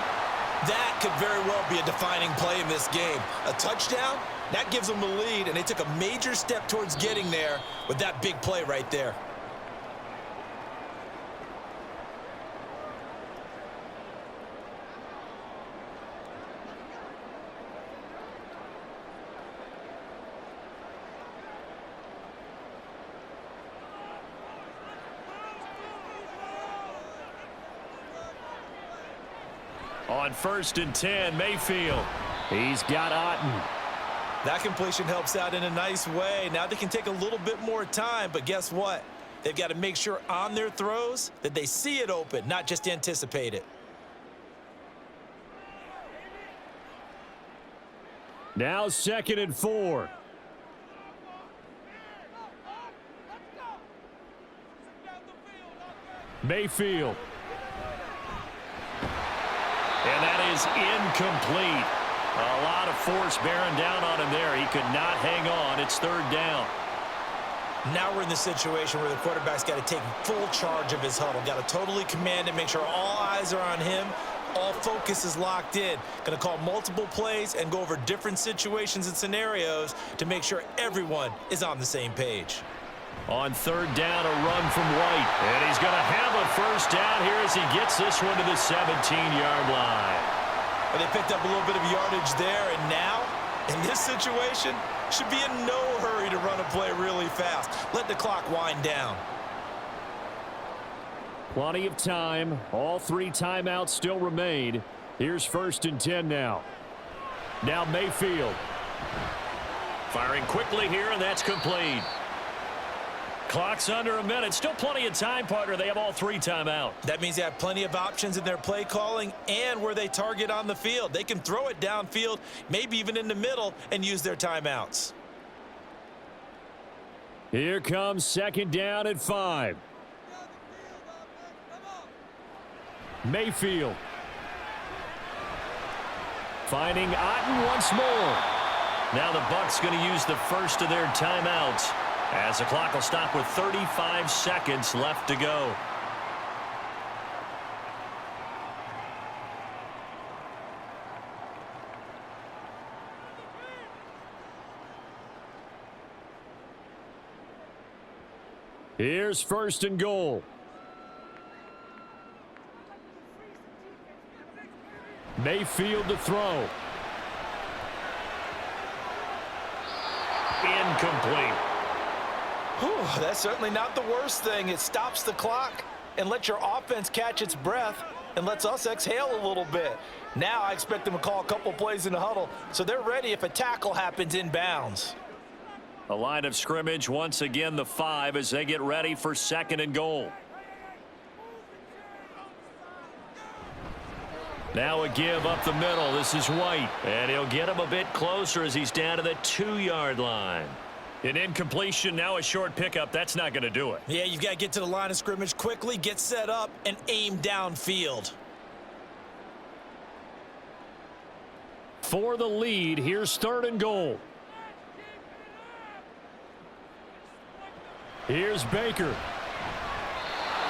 That could very well be a defining play in this game. A touchdown, that gives them the lead, and they took a major step towards getting there with that big play right there. On 1st and 10, Mayfield. He's got Otten. That completion helps out in a nice way. Now they can take a little bit more time, but guess what? They've got to make sure on their throws that they see it open, not just anticipate it. Now 2nd and 4. Mayfield. And that is incomplete. A lot of force bearing down on him there. He could not hang on. It's 3rd down. Now we're in the situation where the quarterback's got to take full charge of his huddle. Got to totally command it, make sure all eyes are on him. All focus is locked in. Going to call multiple plays and go over different situations and scenarios to make sure everyone is on the same page. On 3rd down, a run from White. And he's going to have a 1st down here as he gets this one to the 17-yard line. Well, they picked up a little bit of yardage there, and now, in this situation, should be in no hurry to run a play really fast. Let the clock wind down. Plenty of time. All 3 timeouts still remain. Here's 1st and 10 now. Now Mayfield. Firing quickly here, and that's complete. Clock's under a minute. Still plenty of time, partner. They have all 3 timeouts. That means they have plenty of options in their play calling and where they target on the field. They can throw it downfield, maybe even in the middle, and use their timeouts. Here comes 2nd down at 5. Mayfield. Finding Otten once more. Now the Bucs going to use the first of their timeouts, as the clock will stop with 35 seconds left to go. Here's 1st and goal. Mayfield to throw. Incomplete. Whew, that's certainly not the worst thing. It stops the clock and lets your offense catch its breath and lets us exhale a little bit. Now I expect them to call a couple plays in the huddle so they're ready if a tackle happens inbounds. A line of scrimmage once again, the 5, as they get ready for 2nd and goal. Now a give up the middle. This is White, and he'll get him a bit closer as he's down to the 2-yard line. An incompletion, now a short pickup. That's not going to do it. Yeah, you've got to get to the line of scrimmage quickly, get set up, and aim downfield. For the lead, here's 3rd and goal. Here's Baker.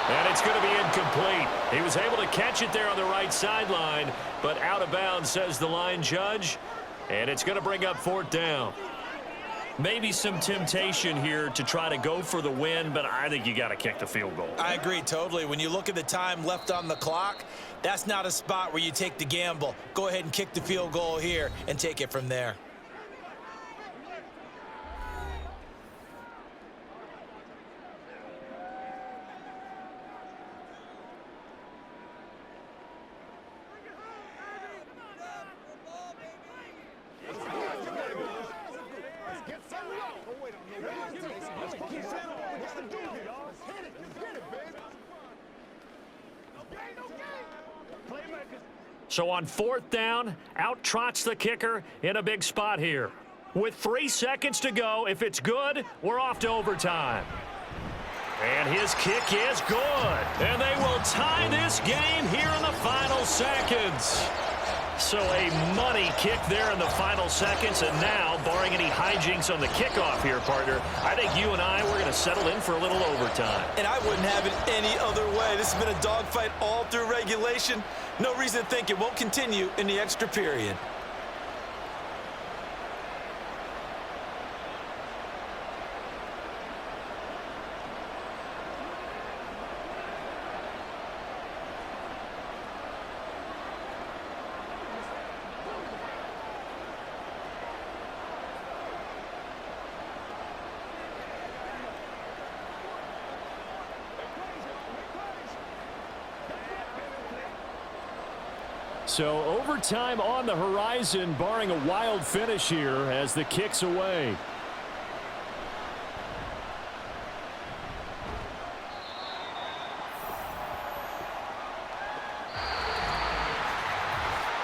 And it's going to be incomplete. He was able to catch it there on the right sideline, but out of bounds, says the line judge. And it's going to bring up 4th down. Maybe some temptation here to try to go for the win, but I think you got to kick the field goal. I agree totally. When you look at the time left on the clock, that's not a spot where you take the gamble. Go ahead and kick the field goal here and take it from there. So on 4th down, out trots the kicker in a big spot here. With 3 seconds to go, if it's good, we're off to overtime. And his kick is good. And they will tie this game here in the final seconds. So a money kick there in the final seconds. And now, barring any hijinks on the kickoff here, partner, I think you and I, we're going to settle in for a little overtime. And I wouldn't have it any other way. This has been a dogfight all through regulation. No reason to think it won't continue in the extra period. So overtime on the horizon, barring a wild finish here as the kick's away.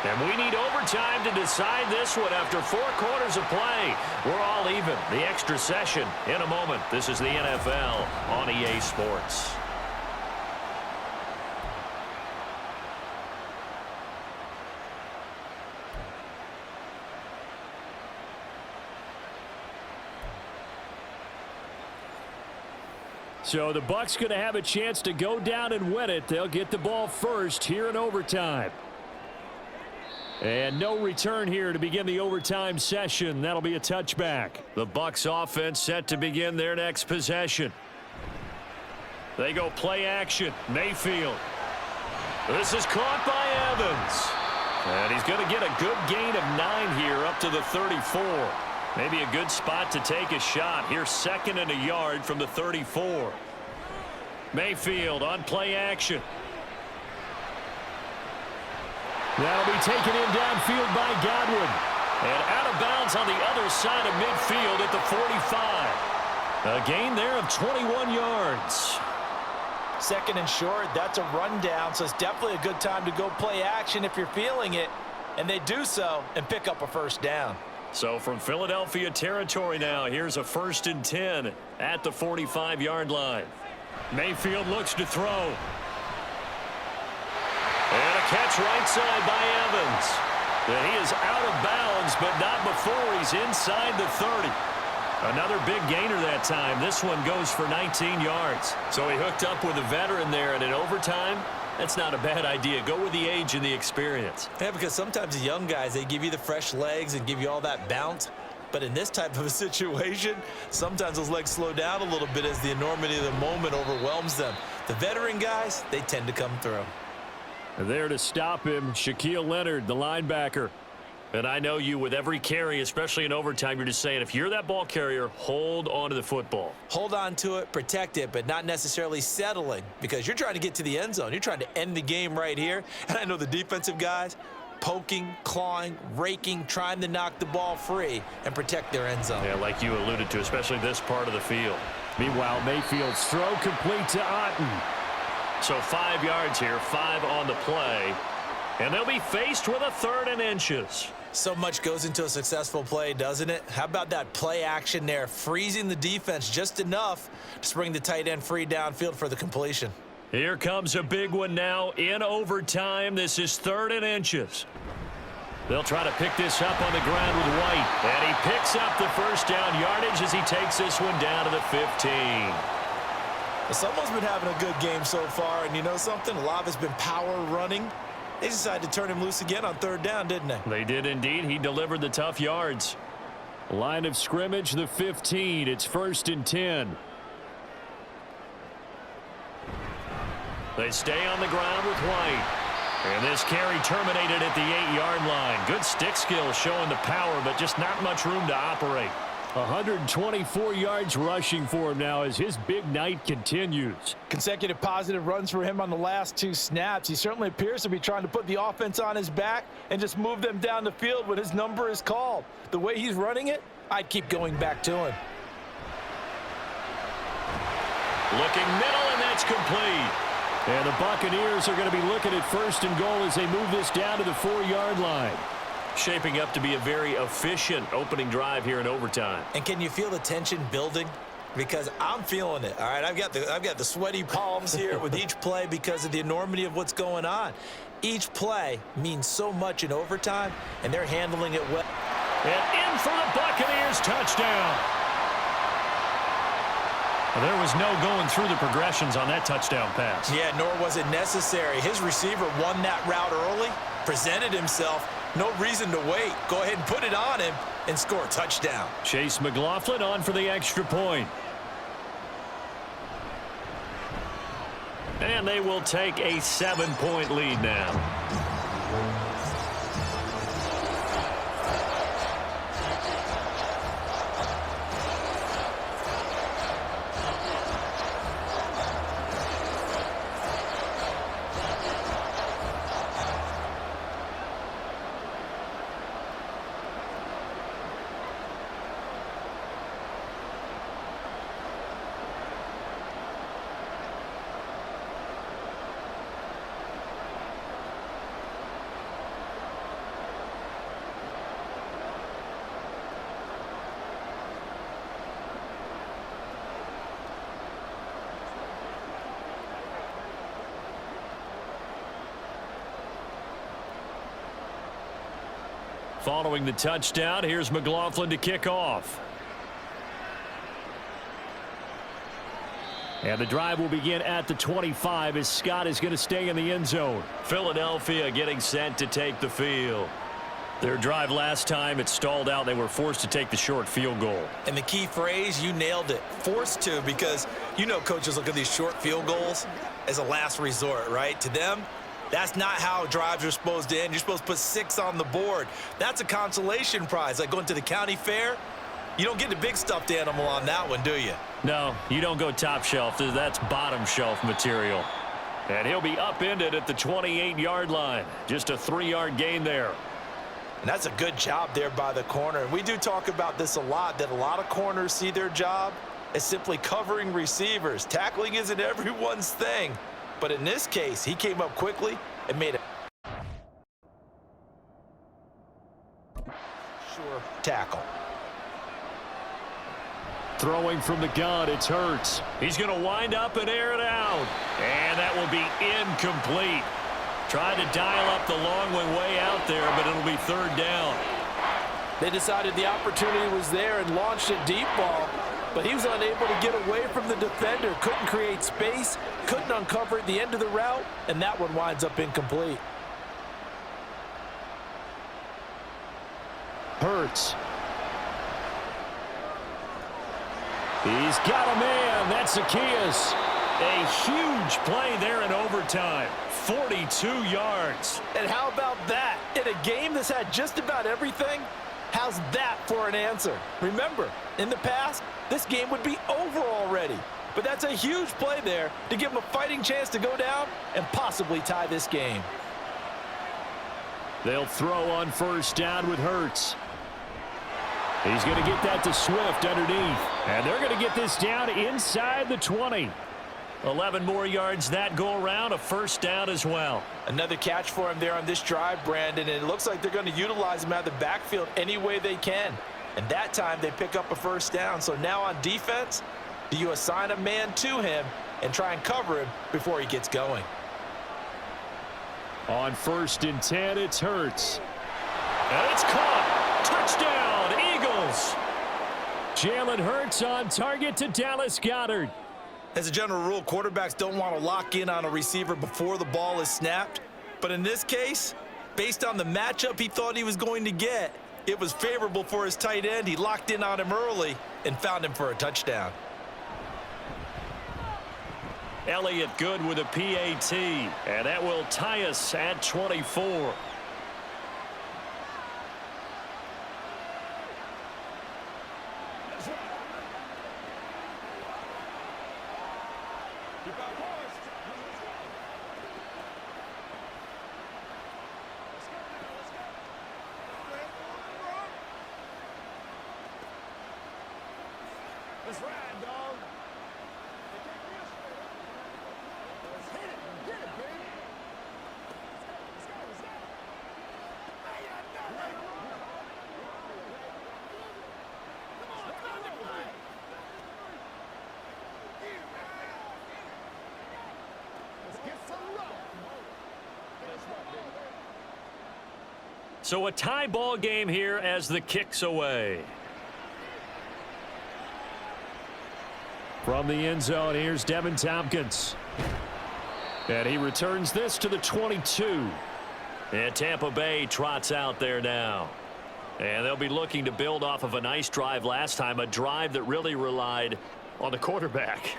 And we need overtime to decide this one after 4 quarters of play. We're all even. The extra session in a moment. This is the NFL on EA Sports. So the Bucs going to have a chance to go down and win it. They'll get the ball first here in overtime. And no return here to begin the overtime session. That'll be a touchback. The Bucs offense set to begin their next possession. They go play action. Mayfield. This is caught by Evans. And he's going to get a good gain of 9 here up to the 34. Maybe a good spot to take a shot. Here's 2nd and a yard from the 34. Mayfield on play action. That'll be taken in downfield by Godwin. And out of bounds on the other side of midfield at the 45. A gain there of 21 yards. Second and short, that's a rundown, so it's definitely a good time to go play action if you're feeling it. And they do so and pick up a first down. So from Philadelphia territory now, here's a 1st and 10 at the 45-yard line. Mayfield looks to throw. And a catch right side by Evans. And he is out of bounds, but not before he's inside the 30. Another big gainer that time. This one goes for 19 yards. So he hooked up with a veteran there, and in overtime, that's not a bad idea. Go with the age and the experience. Yeah, because sometimes the young guys, they give you the fresh legs and give you all that bounce. But in this type of a situation, sometimes those legs slow down a little bit as the enormity of the moment overwhelms them. The veteran guys, they tend to come through. There to stop him, Shaquille Leonard, the linebacker. And I know you, with every carry, especially in overtime, you're just saying, if you're that ball carrier, hold on to the football. Hold on to it, protect it, but not necessarily settling, because you're trying to get to the end zone. You're trying to end the game right here. And I know the defensive guys, poking, clawing, raking, trying to knock the ball free and protect their end zone. Yeah, like you alluded to, especially this part of the field. Meanwhile, Mayfield's throw complete to Otten. So 5 yards here, 5 on the play. And they'll be faced with a 3rd and inches. So much goes into a successful play, doesn't it? How about that play action there, freezing the defense just enough to bring the tight end free downfield for the completion. Here comes a big one now in overtime. This is 3rd and inches. They'll try to pick this up on the ground with White. And he picks up the first down yardage as he takes this one down to the 15. Well, someone's been having a good game so far, and you know something? A lot of it's been power running. They decided to turn him loose again on 3rd down, didn't they? They did indeed. He delivered the tough yards. Line of scrimmage, the 15. It's 1st and 10. They stay on the ground with White. And this carry terminated at the 8-yard line. Good stick skill showing the power, but just not much room to operate. 124 yards rushing for him now as his big night continues. Consecutive positive runs for him on the last 2 snaps. He certainly appears to be trying to put the offense on his back and just move them down the field when his number is called. The way he's running it, I'd keep going back to him. Looking middle, and that's complete. And the Buccaneers are going to be looking at 1st and goal as they move this down to the 4-yard line. Shaping up to be a very efficient opening drive here in overtime. And can you feel the tension building? Because I'm feeling it. All right, I've got the sweaty palms here with each play because of the enormity of what's going on. Each play means so much in overtime, and they're handling it well. And in for the Buccaneers, touchdown. Well, there was no going through the progressions on that touchdown pass. Yeah, nor was it necessary. His receiver won that route early, presented himself. No reason to wait. Go ahead and put it on him and score a touchdown. Chase McLaughlin on for the extra point. And they will take a 7-point lead now. Following the touchdown, here's McLaughlin to kick off. And the drive will begin at the 25 as Scott is going to stay in the end zone. Philadelphia getting set to take the field. Their drive last time, it stalled out. They were forced to take the short field goal. And the key phrase, you nailed it. Forced to, because you know coaches look at these short field goals as a last resort, right? To them, that's not how drives are supposed to end. You're supposed to put 6 on the board. That's a consolation prize. Like going to the county fair, you don't get the big stuffed animal on that one, do you? No, you don't go top shelf. That's bottom shelf material. And he'll be upended at the 28-yard line. Just a 3-yard gain there. And that's a good job there by the corner. And we do talk about this a lot, that a lot of corners see their job is simply covering receivers. Tackling isn't everyone's thing. But in this case, he came up quickly and made a sure tackle. Throwing from the gun, it's Hurts. He's going to wind up and air it out. And that will be incomplete. Tried to dial up the long way out there, but it'll be third down. They decided the opportunity was there and launched a deep ball, but he was unable to get away from the defender. Couldn't create space, couldn't uncover at the end of the route, and that one winds up incomplete. Hurts. He's got a man. That's Zacchaeus. A huge play there in overtime. 42 yards. And how about that? In a game that's had just about everything, how's that for an answer? Remember, in the past, this game would be over already. But that's a huge play there to give him a fighting chance to go down and possibly tie this game. They'll throw on first down with Hurts. He's going to get that to Swift underneath. And they're going to get this down inside the 20. 11 more yards that go around, a first down as well. Another catch for him there on this drive, Brandon, and it looks like they're going to utilize him out of the backfield any way they can. And that time they pick up a first down. So now on defense, do you assign a man to him and try and cover him before he gets going? On first and 10, it's Hurts. And it's caught. Touchdown, Eagles. Jalen Hurts on target to Dallas Goedert. As a general rule, quarterbacks don't want to lock in on a receiver before the ball is snapped. But in this case, based on the matchup he thought he was going to get, it was favorable for his tight end. He locked in on him early and found him for a touchdown. Elliott good with a PAT, and that will tie us at 24. Let's ride, dog. Let's hit it. Get it, baby. Let's go. Let's go. Hey, come on, play. Let's get some love. So a tie ball game here as the kick's away. From the end zone, here's Devin Tompkins. And he returns this to the 22. And Tampa Bay trots out there now. And they'll be looking to build off of a nice drive last time, a drive that really relied on the quarterback.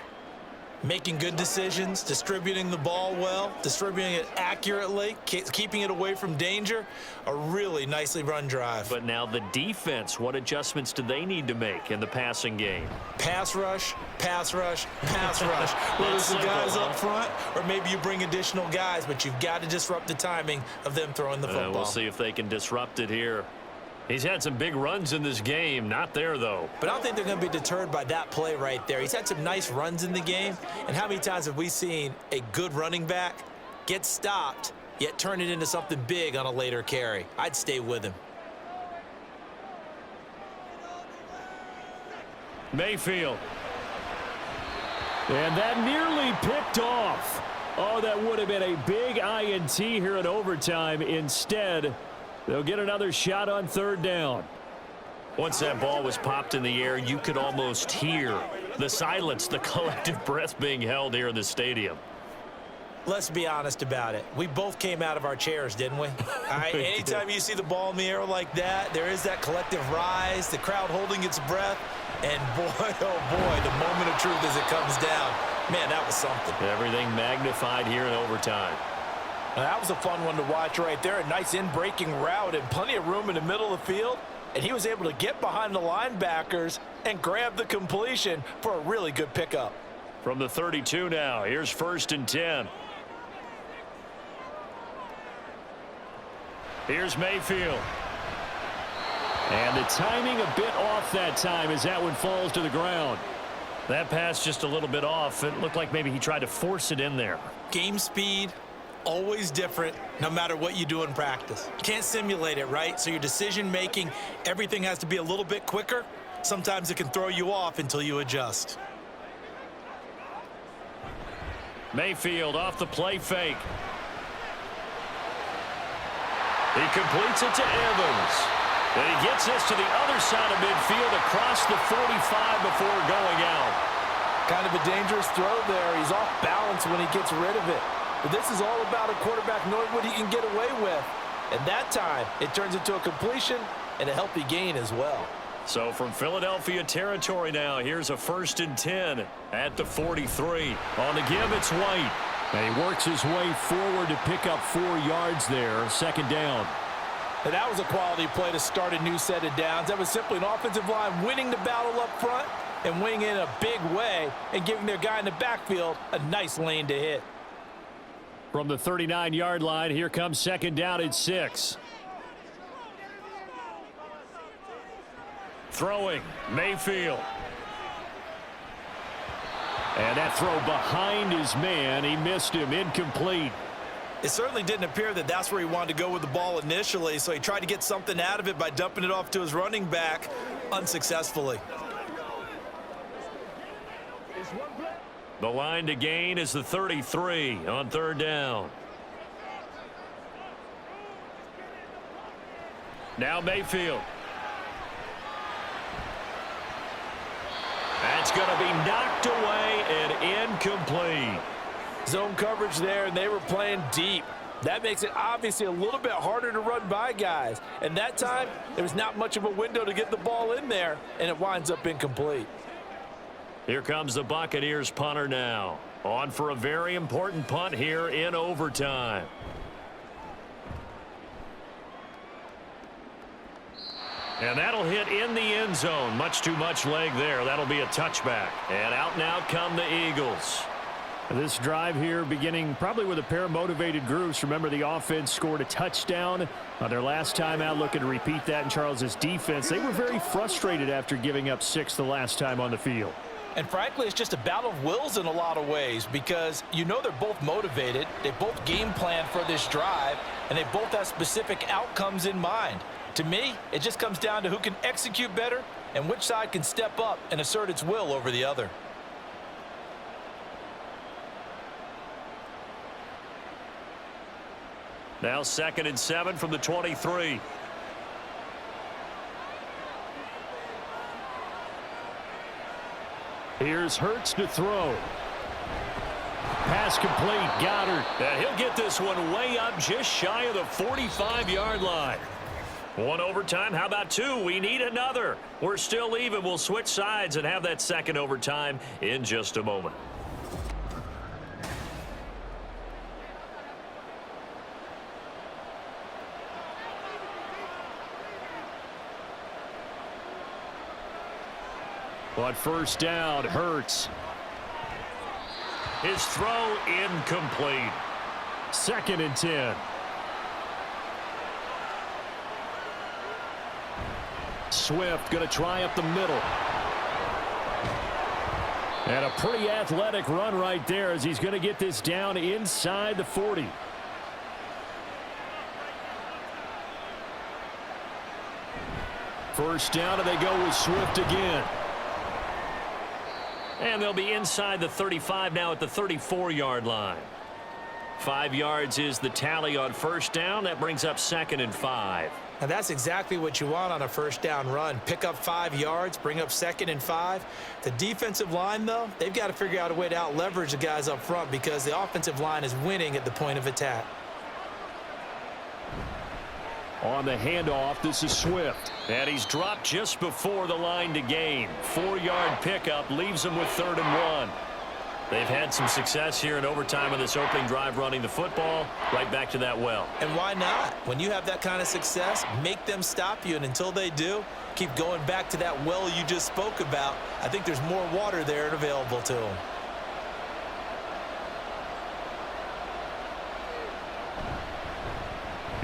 Making good decisions, distributing the ball well, distributing it accurately, keeping it away from danger. A really nicely run drive. But now the defense, what adjustments do they need to make in the passing game? Pass rush, pass rush, pass rush. Whether it's the guys up front or maybe you bring additional guys, but you've got to disrupt the timing of them throwing the football. We'll see if they can disrupt it here. He's had some big runs in this game. Not there, though. But I don't think they're going to be deterred by that play right there. He's had some nice runs in the game. And how many times have we seen a good running back get stopped, yet turn it into something big on a later carry? I'd stay with him. Mayfield. And that nearly picked off. Oh, that would have been a big INT here in overtime. Instead, they'll get another shot on third down. Once that ball was popped in the air, you could almost hear the silence, the collective breath being held here in the stadium. Let's be honest about it. We both came out of our chairs, didn't we? All right, anytime you see the ball in the air like that, there is that collective rise, the crowd holding its breath, and boy, oh boy, the moment of truth as it comes down. Man, that was something. Everything magnified here in overtime. Now, that was a fun one to watch right there. A nice in-breaking route and plenty of room in the middle of the field. And he was able to get behind the linebackers and grab the completion for a really good pickup. From the 32 now, here's first and 10. Here's Mayfield. And the timing a bit off that time as that one falls to the ground. That pass just a little bit off. It looked like maybe he tried to force it in there. Game speed, always different, no matter what you do in practice. You can't simulate it, right? So your decision making, everything has to be a little bit quicker. Sometimes it can throw you off until you adjust. Mayfield off the play fake. He completes it to Evans. And he gets this to the other side of midfield across the 45 before going out. Kind of a dangerous throw there. He's off balance when he gets rid of it. But this is all about a quarterback knowing what he can get away with. And that time, it turns into a completion and a healthy gain as well. So from Philadelphia territory now, here's a 1st and 10 at the 43. On the give, it's White. And he works his way forward to pick up 4 yards there, 2nd down. And that was a quality play to start a new set of downs. That was simply an offensive line winning the battle up front and winning in a big way and giving their guy in the backfield a nice lane to hit. From the 39-yard line, here comes 2nd down and 6. Throwing, Mayfield. And that throw behind his man. He missed him, incomplete. It certainly didn't appear that that's where he wanted to go with the ball initially, so he tried to get something out of it by dumping it off to his running back unsuccessfully. The line to gain is the 33 on 3rd down. Now Mayfield. That's going to be knocked away and incomplete. Zone coverage there, and they were playing deep. That makes it obviously a little bit harder to run by guys. And that time, there was not much of a window to get the ball in there, and it winds up incomplete. Here comes the Buccaneers punter now. On for a very important punt here in overtime. And that'll hit in the end zone. Much too much leg there. That'll be a touchback. And out and out come the Eagles. This drive here beginning probably with a pair of motivated groups. Remember, the offense scored a touchdown on their last time out, looking to repeat that in Charles's defense. They were very frustrated after giving up 6 the last time on the field. And frankly, it's just a battle of wills in a lot of ways because you know they're both motivated. They both game plan for this drive, and they both have specific outcomes in mind. To me, it just comes down to who can execute better and which side can step up and assert its will over the other. Now 2nd and 7 from the 23. Here's Hurts to throw. Pass complete. Goddard. And he'll get this one way up just shy of the 45-yard line. 1 overtime. How about 2? We need another. We're still even. We'll switch sides and have that 2nd overtime in just a moment. On 1st down, Hurts. His throw incomplete. 2nd and 10. Swift going to try up the middle. And a pretty athletic run right there as he's going to get this down inside the 40. First down, and they go with Swift again. And they'll be inside the 35 now at the 34-yard line. 5 yards is the tally on 1st down. That brings up 2nd and 5. Now that's exactly what you want on a 1st down run. Pick up 5 yards, bring up 2nd and 5. The defensive line, though, they've got to figure out a way to out-leverage the guys up front because the offensive line is winning at the point of attack. On the handoff, this is Swift. And he's dropped just before the line to gain. 4-yard pickup leaves him with 3rd and 1. They've had some success here in overtime on this opening drive running the football. Right back to that well. And why not? When you have that kind of success, make them stop you. And until they do, keep going back to that well you just spoke about. I think there's more water there and available to them.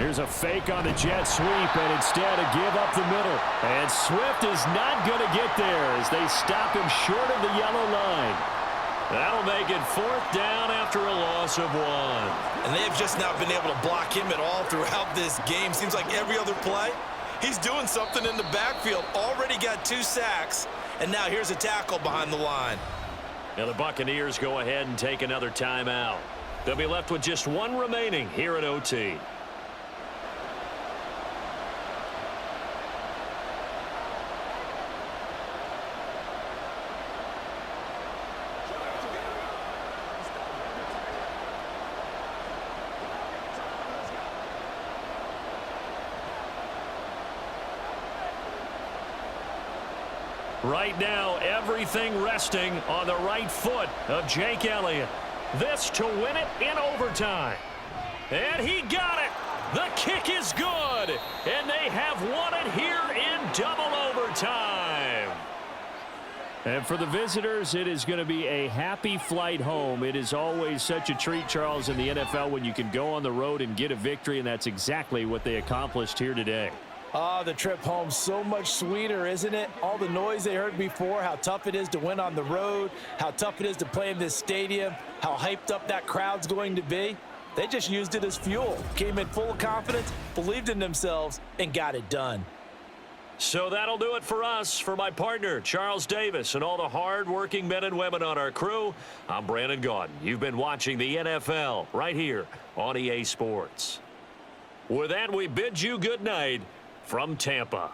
Here's a fake on the jet sweep, and instead a give up the middle. And Swift is not going to get there as they stop him short of the yellow line. That'll make it 4th down after a loss of 1. And they have just not been able to block him at all throughout this game. Seems like every other play, he's doing something in the backfield. Already got 2 sacks, and now here's a tackle behind the line. Now the Buccaneers go ahead and take another timeout. They'll be left with just 1 remaining here at OT. Right now, everything resting on the right foot of Jake Elliott. This to win it in overtime. And he got it. The kick is good. And they have won it here in double overtime. And for the visitors, it is going to be a happy flight home. It is always such a treat, Charles, in the NFL when you can go on the road and get a victory, and that's exactly what they accomplished here today. The trip home so much sweeter, isn't it? All the noise they heard before, how tough it is to win on the road, how tough it is to play in this stadium, how hyped up that crowd's going to be. They just used it as fuel, came in full of confidence, believed in themselves, and got it done. So that'll do it for us. For my partner, Charles Davis, and all the hard-working men and women on our crew, I'm Brandon Gaudin. You've been watching the NFL right here on EA Sports. With that, we bid you good night from Tampa.